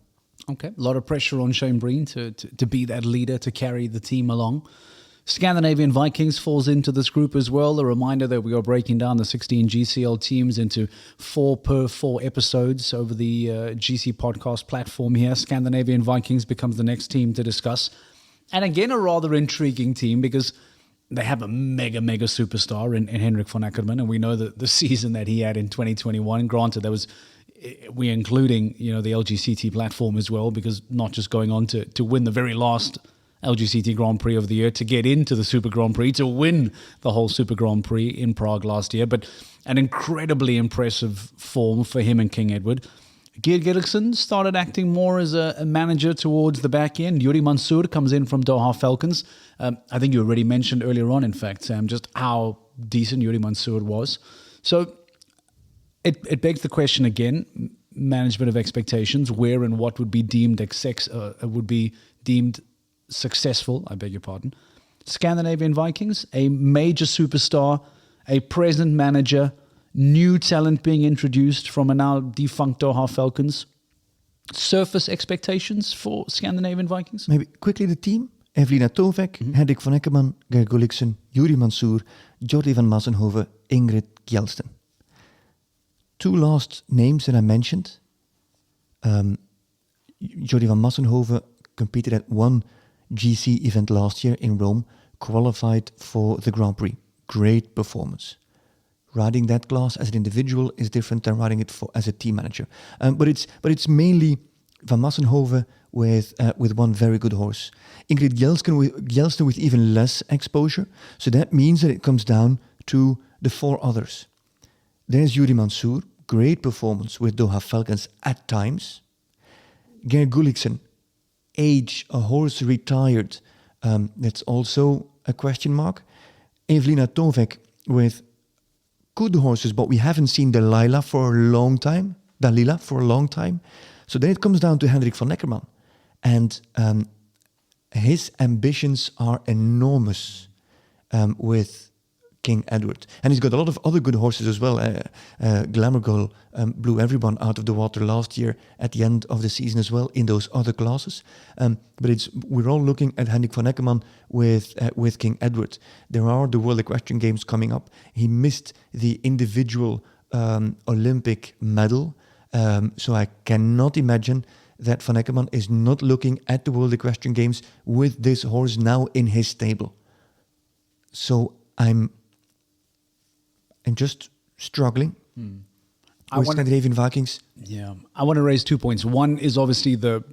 Okay, a lot of pressure on Shane Breen to be that leader, to carry the team along. Scandinavian Vikings falls into this group as well. A reminder that we are breaking down the 16 GCL teams into 4 per 4 episodes over the GC podcast platform here. Scandinavian Vikings becomes the next team to discuss. And again, a rather intriguing team because they have a mega superstar in Hendrick Von Ackman, and we know that the season that he had in 2021, granted, we're including, the LGCT platform as well, because not just going on to win the very last LGCT Grand Prix of the year, to get into the Super Grand Prix, to win the whole Super Grand Prix in Prague last year, but an incredibly impressive form for him and King Edward. Geert Gerritsen started acting more as a manager towards the back end. Yuri Mansour comes in from Doha Falcons. I think you already mentioned earlier on, in fact, Sam, just how decent Yuri Mansour was. So it begs the question again, management of expectations, where and what would be deemed successful, I beg your pardon. Scandinavian Vikings, a major superstar, a present manager, new talent being introduced from a now defunct Doha Falcons. Surface expectations for Scandinavian Vikings? Maybe quickly the team. Evelina Tovek, Hendrik Von Neckerman, Gerrit Gulliksen, Yuri Mansour, Jordi van Massenhoven, Ingrid Gjelsten. 2 last names that I mentioned. Jordi van Massenhoven competed at one GC event last year in Rome, qualified for the Grand Prix. Great performance. Riding that class as an individual is different than riding it as a team manager. But it's mainly Van Massenhoven with one very good horse. Ingrid Gjelsten with even less exposure. So that means that it comes down to the 4 others. There's Yuri Mansour, great performance with Doha Falcons at times. Gerrit Gulliksen, age, a horse retired, that's also a question mark. Evelina Tovek with good horses, but we haven't seen Dalila for a long time. So then it comes down to Henrik Von Neckerman. And his ambitions are enormous with King Edward. And he's got a lot of other good horses as well. Glamour Girl blew everyone out of the water last year at the end of the season as well in those other classes. But we're all looking at Henrik Von Neckerman with King Edward. There are the World Equestrian Games coming up. He missed the individual Olympic medal. So I cannot imagine that Von Neckerman is not looking at the World Equestrian Games with this horse now in his stable. So I'm just struggling with Scandinavian Vikings. Yeah, I want to raise 2 points. One is obviously the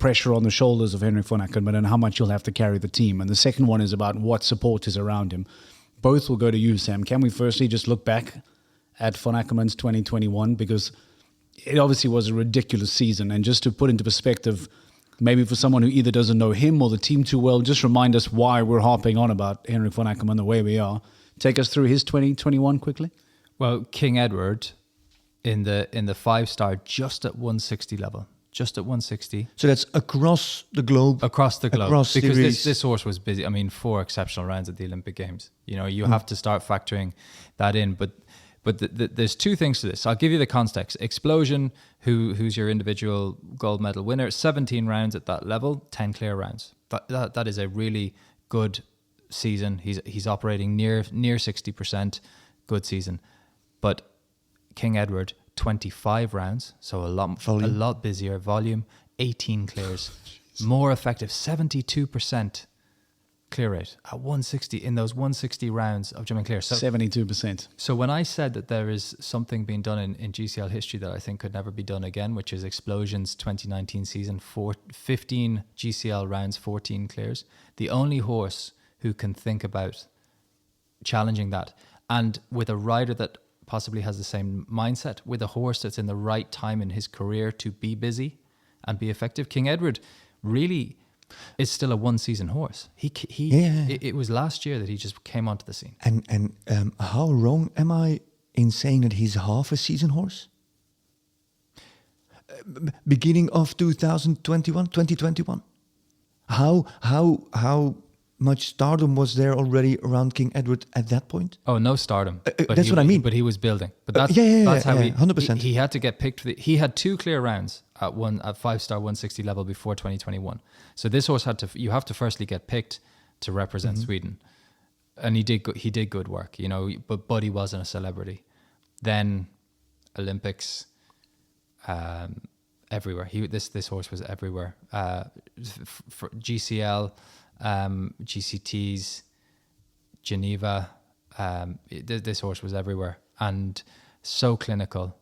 pressure on the shoulders of Henrik Von Ackman and how much he'll have to carry the team. And the second one is about what support is around him. Both will go to you, Sam. Can we firstly just look back at Von Ackman's 2021? Because it obviously was a ridiculous season. And just to put into perspective, maybe for someone who either doesn't know him or the team too well, just remind us why we're harping on about Henrik Von Ackman the way we are. Take us through his 2021 quickly. Well, King Edward in the 5-star just at 160 level. Just at 160. So that's across the globe. Across the globe. Across because series. this horse was busy. I mean, 4 exceptional rounds at the Olympic Games. You know, you have to start factoring that in. But there's 2 things to this. I'll give you the context. Explosion, who's your individual gold medal winner, 17 rounds at that level, 10 clear rounds. That is a really good season. He's operating near 60%. Good season. But King Edward, 25 rounds, so a lot busier volume, 18 clears, more effective, 72% clear rate at 160 in those 160 rounds of jumping clear. So 72%. So when I said that there is something being done in GCL history that I think could never be done again, which is Explosion's 2019 season, 15 GCL rounds, 14 clears, the only horse who can think about challenging that, and with a rider that possibly has the same mindset, with a horse that's in the right time in his career to be busy and be effective. King Edward really is still a 1-season horse. It was last year that he just came onto the scene. And how wrong am I in saying that he's half a season horse? Beginning of 2021. How much stardom was there already around King Edward at that point? Oh, no stardom. That's what I mean. But he was building. But that's how 100%. He had to get picked. He had 2 clear rounds at 5-star 160 level before 2021. So this horse you have to firstly get picked to represent Sweden, and he did good work, you know. But he wasn't a celebrity. Then Olympics, everywhere. This horse was everywhere. For GCL. GCTs, Geneva, this horse was everywhere and so clinical.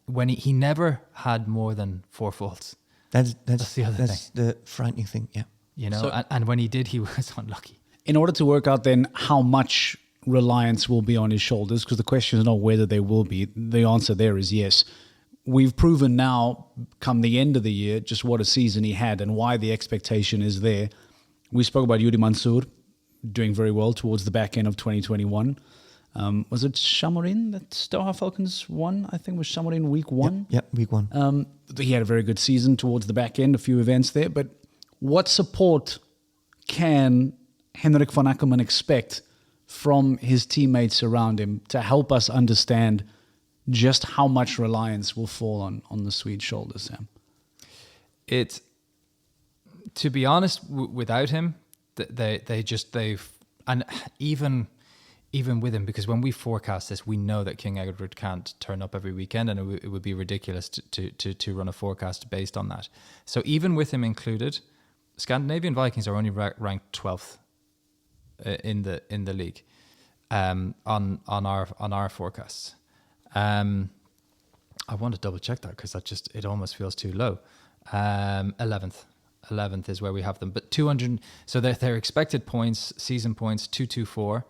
When he never had more than 4 faults. That's the other thing. That's the frightening thing, yeah. You know, and when he did, he was unlucky. In order to work out then how much reliance will be on his shoulders, because the question is not whether they will be, the answer there is yes. We've proven now, come the end of the year, just what a season he had and why the expectation is there. We spoke about Yuri Mansour doing very well towards the back end of 2021. Was it Chamorin that Doha Falcons won? I think it was Chamorin week 1. Yeah, week 1. He had a very good season towards the back end, a few events there. But what support can Henrik Von Ackman expect from his teammates around him to help us understand just how much reliance will fall on the Swede's shoulders, Sam? To be honest, without him, and even with him, because when we forecast this, we know that King Edward can't turn up every weekend, and it would be ridiculous to run a forecast based on that. So even with him included, Scandinavian Vikings are only ranked 12th in the league on our forecasts. I want to double check that because it almost feels too low. 11th is where we have them, but 200. So their expected points, season points, 224.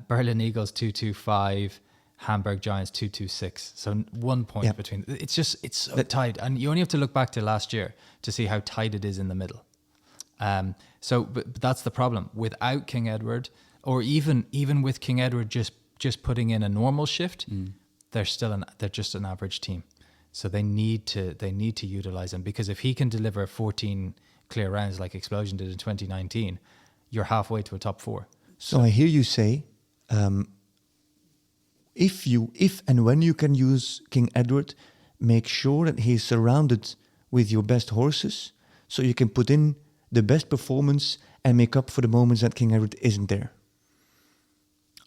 Berlin Eagles 225, Hamburg Giants 226. So 1 point between. It's so tight, and you only have to look back to last year to see how tight it is in the middle. But that's the problem. Without King Edward, or even with King Edward just putting in a normal shift, they're just an average team. So they need to utilize him, because if he can deliver 14 clear rounds like Explosion did in 2019, you're halfway to a top 4. So I hear you say, if and when you can use King Edward, make sure that he's surrounded with your best horses, so you can put in the best performance and make up for the moments that King Edward isn't there.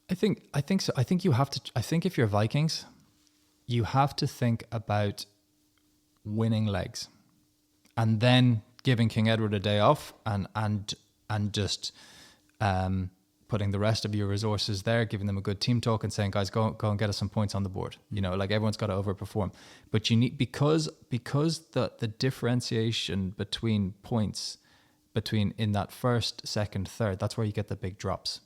I think so. I think you have to. I think if you're Vikings, you have to think about winning legs, and then giving King Edward a day off, and just putting the rest of your resources there, giving them a good team talk, and saying, guys, go and get us some points on the board. You know, like, everyone's got to overperform, but you need, because the differentiation between points in that first, second, third, that's where you get the big drops.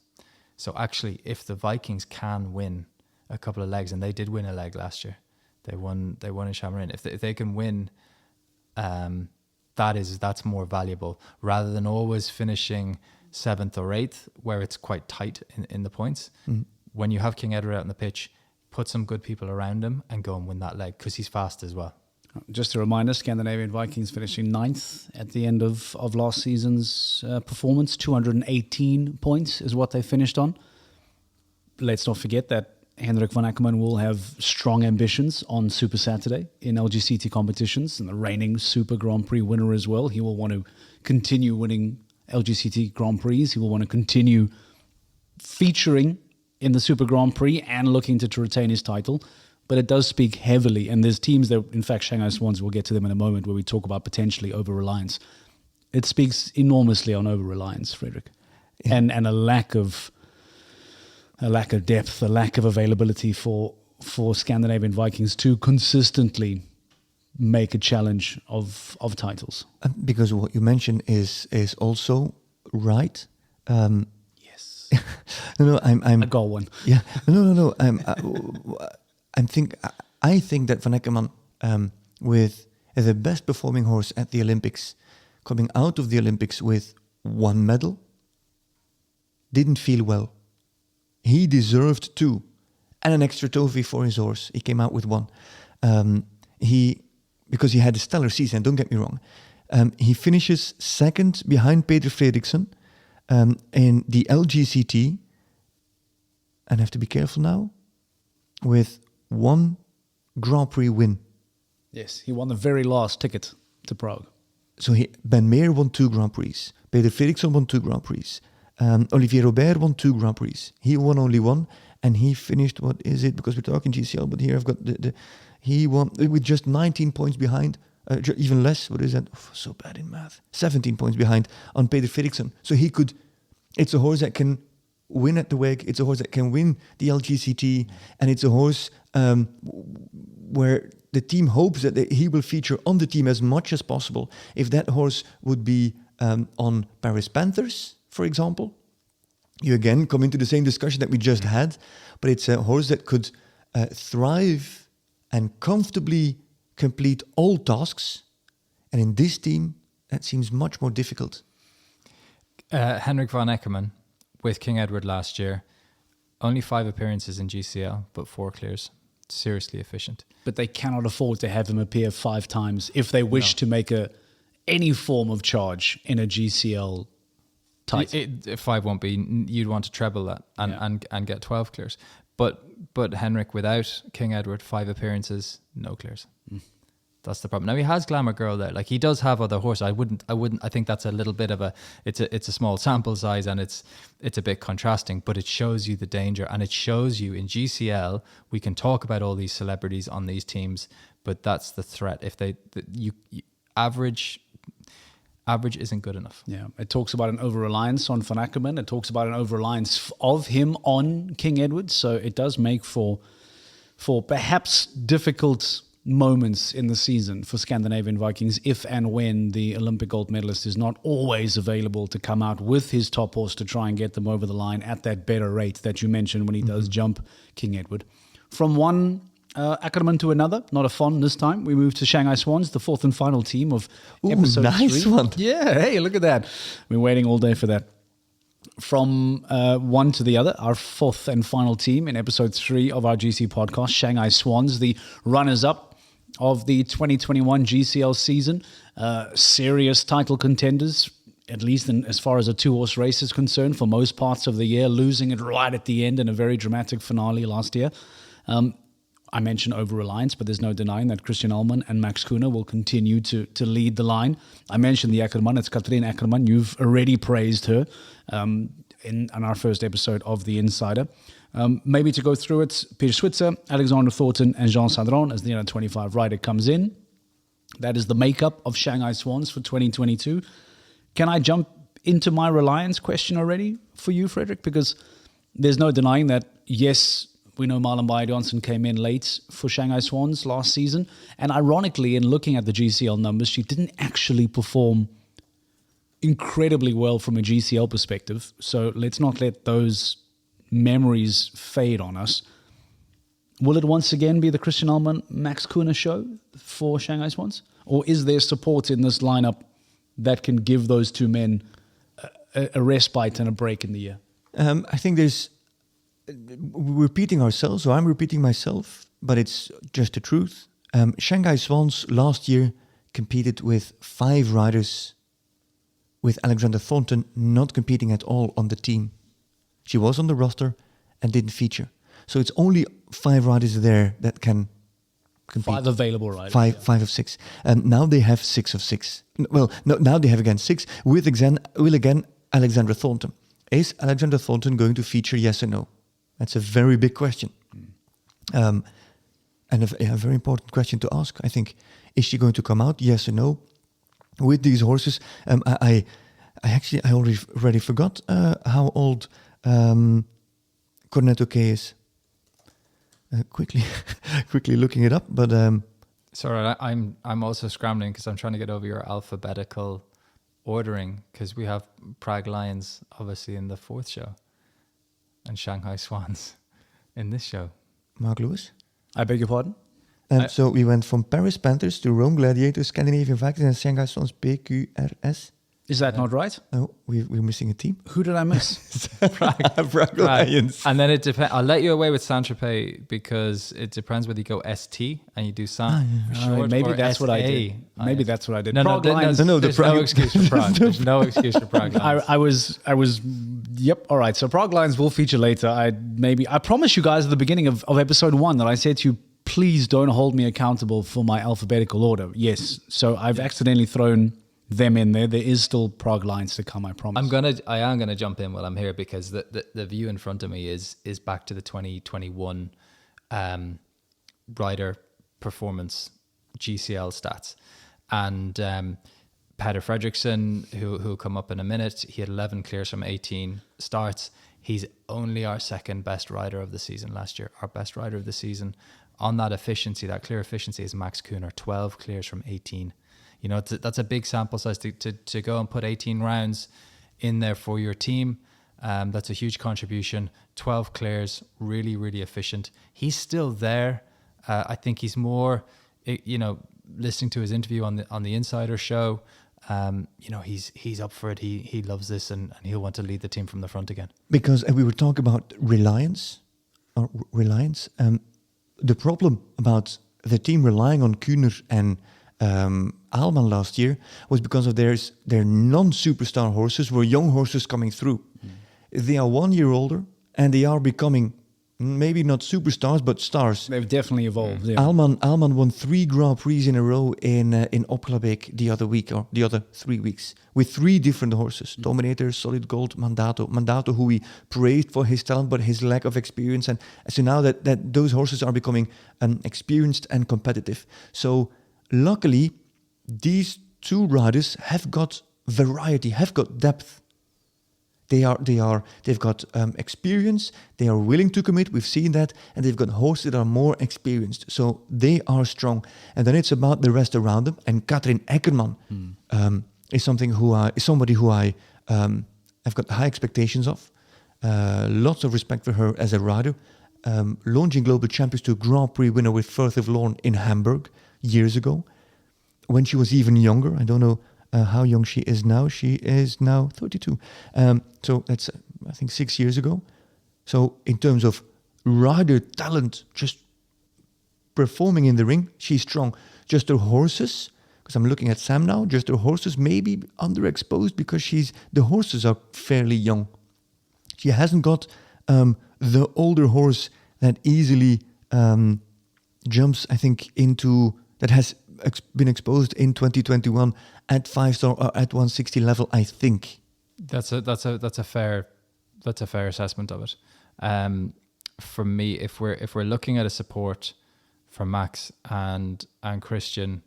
So actually, if the Vikings can win a couple of legs, and they did win a leg last year, they won in Chamarin. If they can win, that's more valuable, rather than always finishing 7th or 8th, where it's quite tight in the points. When you have King Edward out on the pitch, put some good people around him and go and win that leg, because he's fast as well. Just a reminder, Scandinavian Vikings finishing 9th at the end of last season's performance. 218 points is what they finished on. Let's not forget that Hendrik Von Ackman will have strong ambitions on Super Saturday in LGCT competitions, and the reigning Super Grand Prix winner as well. He will want to continue winning LGCT Grand Prix. He will want to continue featuring in the Super Grand Prix and looking to retain his title. But it does speak heavily, and there's teams that, in fact, Shanghai Swans, we'll get to them in a moment, where we talk about potentially over-reliance. It speaks enormously on over-reliance, Frederick, and a lack of depth, a lack of availability for Scandinavian Vikings to consistently make a challenge of titles. Because what you mentioned is also right. Yes. No, I'm a goal one. Yeah. No. I think that Van Neckerman, with the best performing horse at the Olympics, coming out of the Olympics with 1 medal, didn't feel well. He deserved 2, and an extra trophy for his horse. He came out with 1. Because he had a stellar season. Don't get me wrong. He finishes 2nd behind Peter Fredrickson in the LGCT, and I have to be careful now, with 1 Grand Prix win. Yes, he won the very last ticket to Prague. So Ben Meer won 2 Grand Prix. Peter Fredrickson won 2 Grand Prix. Olivier Robert won 2 Grand Prix. He won only 1, and he finished, what is it? Because we're talking GCL, but here I've got he won with just 19 points behind, even less. What is that? Oh, so bad in math. 17 points behind on Peter Fredrickson. So it's a horse that can win at the WEG. It's a horse that can win the LGCT, and it's a horse where the team hopes that he will feature on the team as much as possible. If that horse would be on Paris Panthers, for example, you again come into the same discussion that we just had, but it's a horse that could thrive and comfortably complete all tasks. And in this team, that seems much more difficult. Henrik Von Neckerman with King Edward last year, only 5 appearances in GCL, but 4 clears. Seriously efficient. But they cannot afford to have him appear 5 times if they wish to make any form of charge in a GCL tight. 5 won't be. You'd want to treble that and get 12 clears. But Henrik, without King Edward, 5 appearances, no clears. That's the problem. Now he has Glamour Girl there. Like, he does have other horses. I think that's a little bit of it's a small sample size, and it's a bit contrasting, but it shows you the danger, and it shows you in GCL, we can talk about all these celebrities on these teams, but that's the threat. If average isn't good enough. Yeah, it talks about an over-reliance on Von Neckerman. It talks about an over-reliance of him on King Edward. So it does make for perhaps difficult moments in the season for Scandinavian Vikings if and when the Olympic gold medalist is not always available to come out with his top horse to try and get them over the line at that better rate that you mentioned when he does jump King Edward. From one Ackerman to another, not a Von this time. We move to Shanghai Swans, the fourth and final team of episode 3. Nice one. Yeah, hey, look at that. We're waiting all day for that. From one to the other, our fourth and final team in episode 3 of our GC podcast, Shanghai Swans, the runners-up of the 2021 GCL season. Serious title contenders, at least as far as a 2-horse race is concerned, for most parts of the year, losing it right at the end in a very dramatic finale last year. I mentioned over-reliance, but there's no denying that Christian Ullmann and Max Kuhner will continue to lead the line. I mentioned the Ackerman. It's Katrine Ackerman. You've already praised her in our first episode of The Insider. Maybe to go through it, Peter Switzer, Alexander Thornton, and Jean Sadron as the under 25 rider comes in. That is the makeup of Shanghai Swans for 2022. Can I jump into my reliance question already for you, Frederick? Because there's no denying that, yes, we know Marlon Beyer-Johnson came in late for Shanghai Swans last season. And ironically, in looking at the GCL numbers, she didn't actually perform incredibly well from a GCL perspective. So let's not let those memories fade on us. Will it once again be the Christian Ullmann, Max Kuhner show for Shanghai Swans? Or is there support in this lineup that can give those two men a respite and a break in the year? I think there's repeating ourselves, so I'm repeating myself, but it's just the truth. Shanghai Swans last year competed with 5 riders, with Alexander Thornton not competing at all on the team. She was on the roster and didn't feature. So it's only 5 riders there that can compete. 5 available riders. 5 of 6. Now they have 6 of 6. Well, no, now they have again 6 with again Alexander Thornton. Is Alexander Thornton going to feature, yes or no? That's a very big question. And a very important question to ask, I think. Is she going to come out, yes or no? With these horses, I already forgot how old Cornetto K is. Quickly looking it up, but sorry, I'm also scrambling because I'm trying to get over your alphabetical ordering, because we have Prague Lions obviously in the 4th show and Shanghai Swans in this show. Mark Lewis. I beg your pardon? So we went from Paris Panthers to Rome Gladiators, Scandinavian Vikings, and Shanghai Swans, PQRS. Is that not right? Oh, we're missing a team. Who did I miss? Prague Lions. And then it depends. I'll let you away with Saint-Tropez because it depends whether you go ST and you do Saint short, maybe or that's SA. what I did. Maybe that's what I did. No, Prague Lions. there's no excuse for Prague. There's no excuse for Prague Lions. I was. Yep. All right. So Prague Lions will feature later. I promised you guys at the beginning of episode 1 that I said to you, please don't hold me accountable for my alphabetical order. Yes. So I've accidentally thrown them in there. There is still Prague Lions to come, I promise. I am gonna jump in while I'm here because the view in front of me is back to the 2021 rider performance GCL stats, and Peter Fredrickson, who'll come up in a minute, he had 11 clears from 18 starts. He's only our second best rider of the season last year. Our best rider of the season on that efficiency, that clear efficiency, is Max Kuhner, 12 clears from 18. You know, that's a big sample size to go and put 18 rounds in there for your team. That's a huge contribution. 12 clears, really, really efficient. He's still there. I think he's more, listening to his interview on the Insider show, he's up for it. He loves this and he'll want to lead the team from the front again. Because we were talking about reliance. The problem about the team relying on Kuhner and Alman last year was because of their non-superstar horses were young horses coming through. They are 1 year older and they are becoming maybe not superstars but stars. They've definitely evolved. Yeah. Alman won 3 Grand Prix in a row in Opglabeek the other week or the other 3 weeks with 3 different horses: Dominator, Solid Gold, Mandato, who we praised for his talent but his lack of experience. And so now that those horses are becoming experienced and competitive. So luckily, these 2 riders have got variety, have got depth. They've got experience. They are willing to commit. We've seen that, and they've got horses that are more experienced. So they are strong. And then it's about the rest around them. And Katrin Eckermann is somebody who I have got high expectations of. Lots of respect for her as a rider. Launching global champions to Grand Prix winner with Firth of Lorne in Hamburg years ago, when she was even younger. I don't know how young she is now. She is now 32. So that's, I think, 6 years ago. So in terms of rider talent, just performing in the ring, she's strong. Just her horses, because I'm looking at Sam now, just her horses may be underexposed because the horses are fairly young. She hasn't got the older horse that easily jumps, I think, that has been exposed in 2021 at 5-star or at 160 level, I think. That's a fair assessment of it. For me, if we're looking at a support for Max and Christian,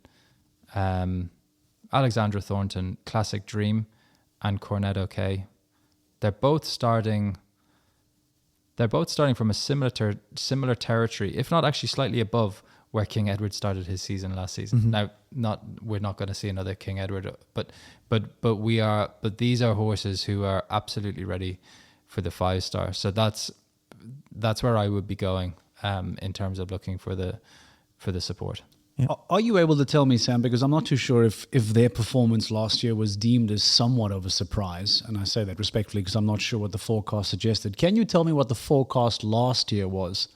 Alexandra Thornton, Classic Dream, and Cornet OK, they're both starting from a similar territory, if not actually slightly above where King Edward started his season last season. Now, we're not going to see another King Edward, but these are horses who are absolutely ready for the 5-star. So that's where I would be going in terms of looking for the support. Yeah. Are you able to tell me, Sam, because I'm not too sure if their performance last year was deemed as somewhat of a surprise, and I say that respectfully because I'm not sure what the forecast suggested. Can you tell me what the forecast last year was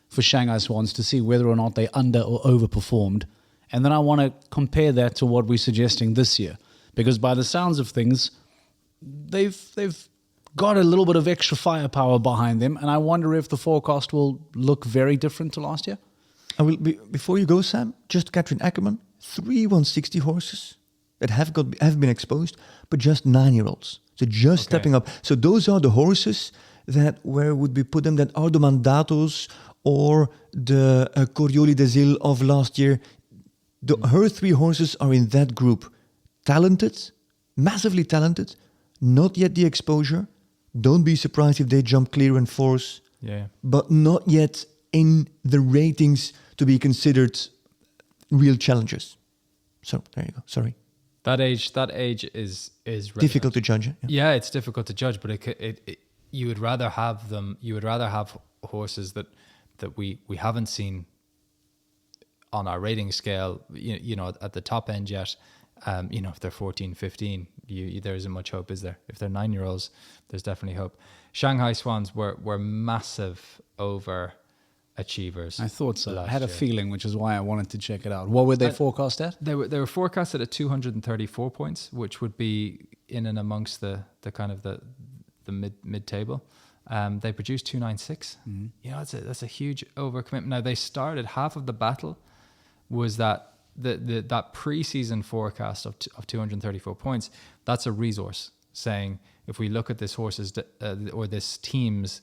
for Shanghai Swans to see whether or not they under or overperformed? And then I want to compare that to what we're suggesting this year, because by the sounds of things, they've got a little bit of extra firepower behind them, and I wonder if the forecast will look very different to last year. I will before you go, Sam, just Katrin Ackerman, 3 160 horses that have been exposed, but just 9-year-olds. So just stepping up. So those are the horses that where would we put them? That are the Mandatos or the Corioli d'Azil of last year. Her 3 horses are in that group. Talented, massively talented, not yet the exposure. Don't be surprised if they jump clear and force. Yeah. But not yet in the ratings to be considered real challengers. So there you go. Sorry. That age is difficult to judge. Yeah, it's difficult to judge, but you would rather have them. You would rather have horses that we haven't seen on our rating scale. You know, at the top end yet. If they're 14, 15, there isn't much hope, is there? If they're 9-year-olds, there's definitely hope. Shanghai Swans were massive overachievers. I thought so. I had a feeling, which is why I wanted to check it out. What were they forecast at? They were forecasted at 234 points, which would be in and amongst the kind of the mid table. They produced 296. Mm-hmm. You know, that's a huge overcommitment. Now they started, half of the battle was that that pre-season forecast of 234 points. That's a resource saying if we look at this horse's or this team's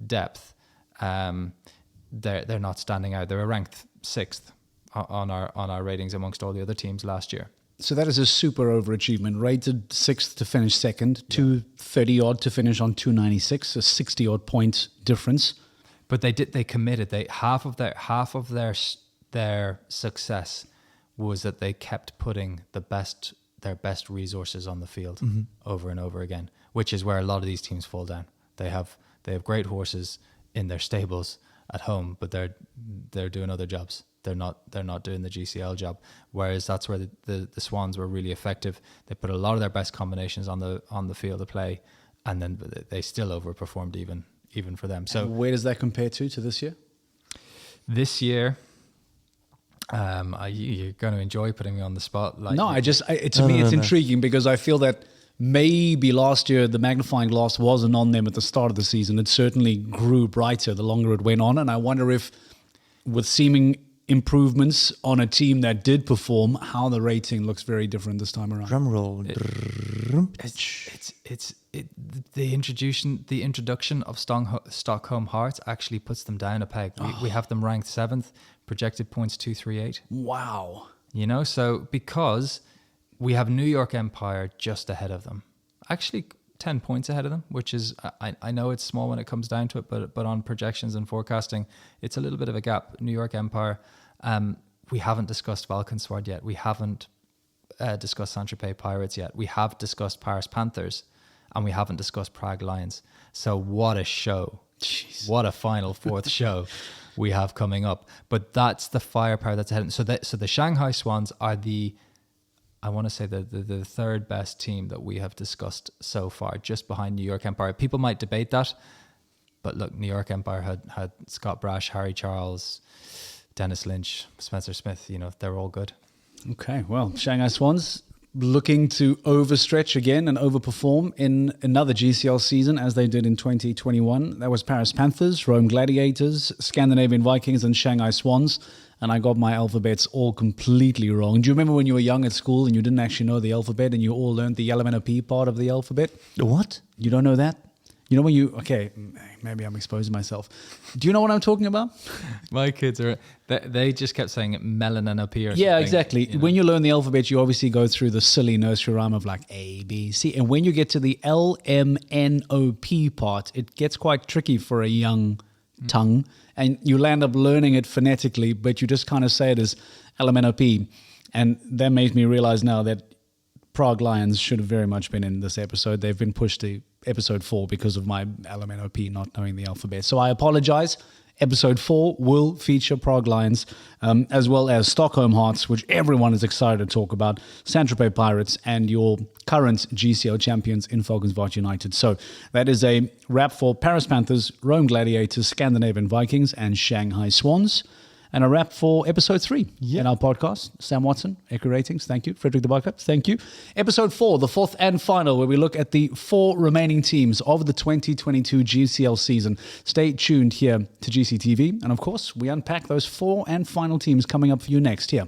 depth, they're not standing out. They were ranked 6th on our ratings amongst all the other teams last year. So that is a super overachievement. Rated 6th to finish 2nd, 230 odd to finish on 296, a 60 odd point difference. But they committed. They half of their success was that they kept putting their best resources on the field over and over again, which is where a lot of these teams fall down. They have great horses in their stables at home, but they're doing other jobs. They're not doing the GCL job. Whereas that's where the Swans were really effective. They put a lot of their best combinations on the field of play, and then they still overperformed even for them. So where does that compare to this year? This year, You're going to enjoy putting me on the spot. Like, No, to me, it's intriguing because I feel that maybe last year the magnifying glass wasn't on them at the start of the season. It certainly grew brighter the longer it went on. And I wonder if, with seeming improvements on a team that did perform, how the rating looks very different this time around. Drum roll. The introduction of Stockholm Hearts actually puts them down a peg. We have them ranked 7th, projected points 238. Wow. You know, so because we have New York Empire just ahead of them, actually 10 points ahead of them, which is, I know it's small when it comes down to it, but on projections and forecasting, it's a little bit of a gap. New York Empire, we haven't discussed Valkenswaard yet. We haven't discussed Saint-Tropez Pirates yet. We have discussed Paris Panthers, and we haven't discussed Prague Lions. So what a show. Jeez. What a final fourth show we have coming up. But that's the firepower that's ahead. So the Shanghai Swans are the third best team that we have discussed so far, just behind New York Empire. People might debate that, but look, New York Empire had Scott Brash, Harry Charles, Dennis Lynch, Spencer Smith. You know, they're all good. Okay, well, Shanghai Swans looking to overstretch again and overperform in another GCL season as they did in 2021. That was Paris Panthers, Rome Gladiators, Scandinavian Vikings, and Shanghai Swans. And I got my alphabets all completely wrong. Do you remember when you were young at school and you didn't actually know the alphabet and you all learned the LMNOP part of the alphabet? The what? You don't know that? You know when okay, maybe I'm exposing myself. Do you know what I'm talking about? My kids they just kept saying melanopy or something. Yeah, exactly. You know? When you learn the alphabet, you obviously go through the silly nursery rhyme of like A, B, C. And when you get to the LMNOP part, it gets quite tricky for a young tongue. And you'll end up learning it phonetically, but you just kind of say it as LMNOP. And that made me realize now that Prague Lions should have very much been in this episode. They've been pushed to episode 4 because of my LMNOP not knowing the alphabet. So I apologize. Episode 4 will feature Prague Lions, as well as Stockholm Hearts, which everyone is excited to talk about, Saint-Tropez Pirates, and your current GCL champions in Valkenswaard United. So that is a wrap for Paris Panthers, Rome Gladiators, Scandinavian Vikings, and Shanghai Swans. And a wrap for episode 3 in our podcast. Sam Watson, Echo Ratings, thank you. Frederick the Bugpup, thank you. Episode 4, the fourth and final, where we look at the 4 remaining teams of the 2022 GCL season. Stay tuned here to GCTV. And of course, we unpack those 4 and final teams coming up for you next here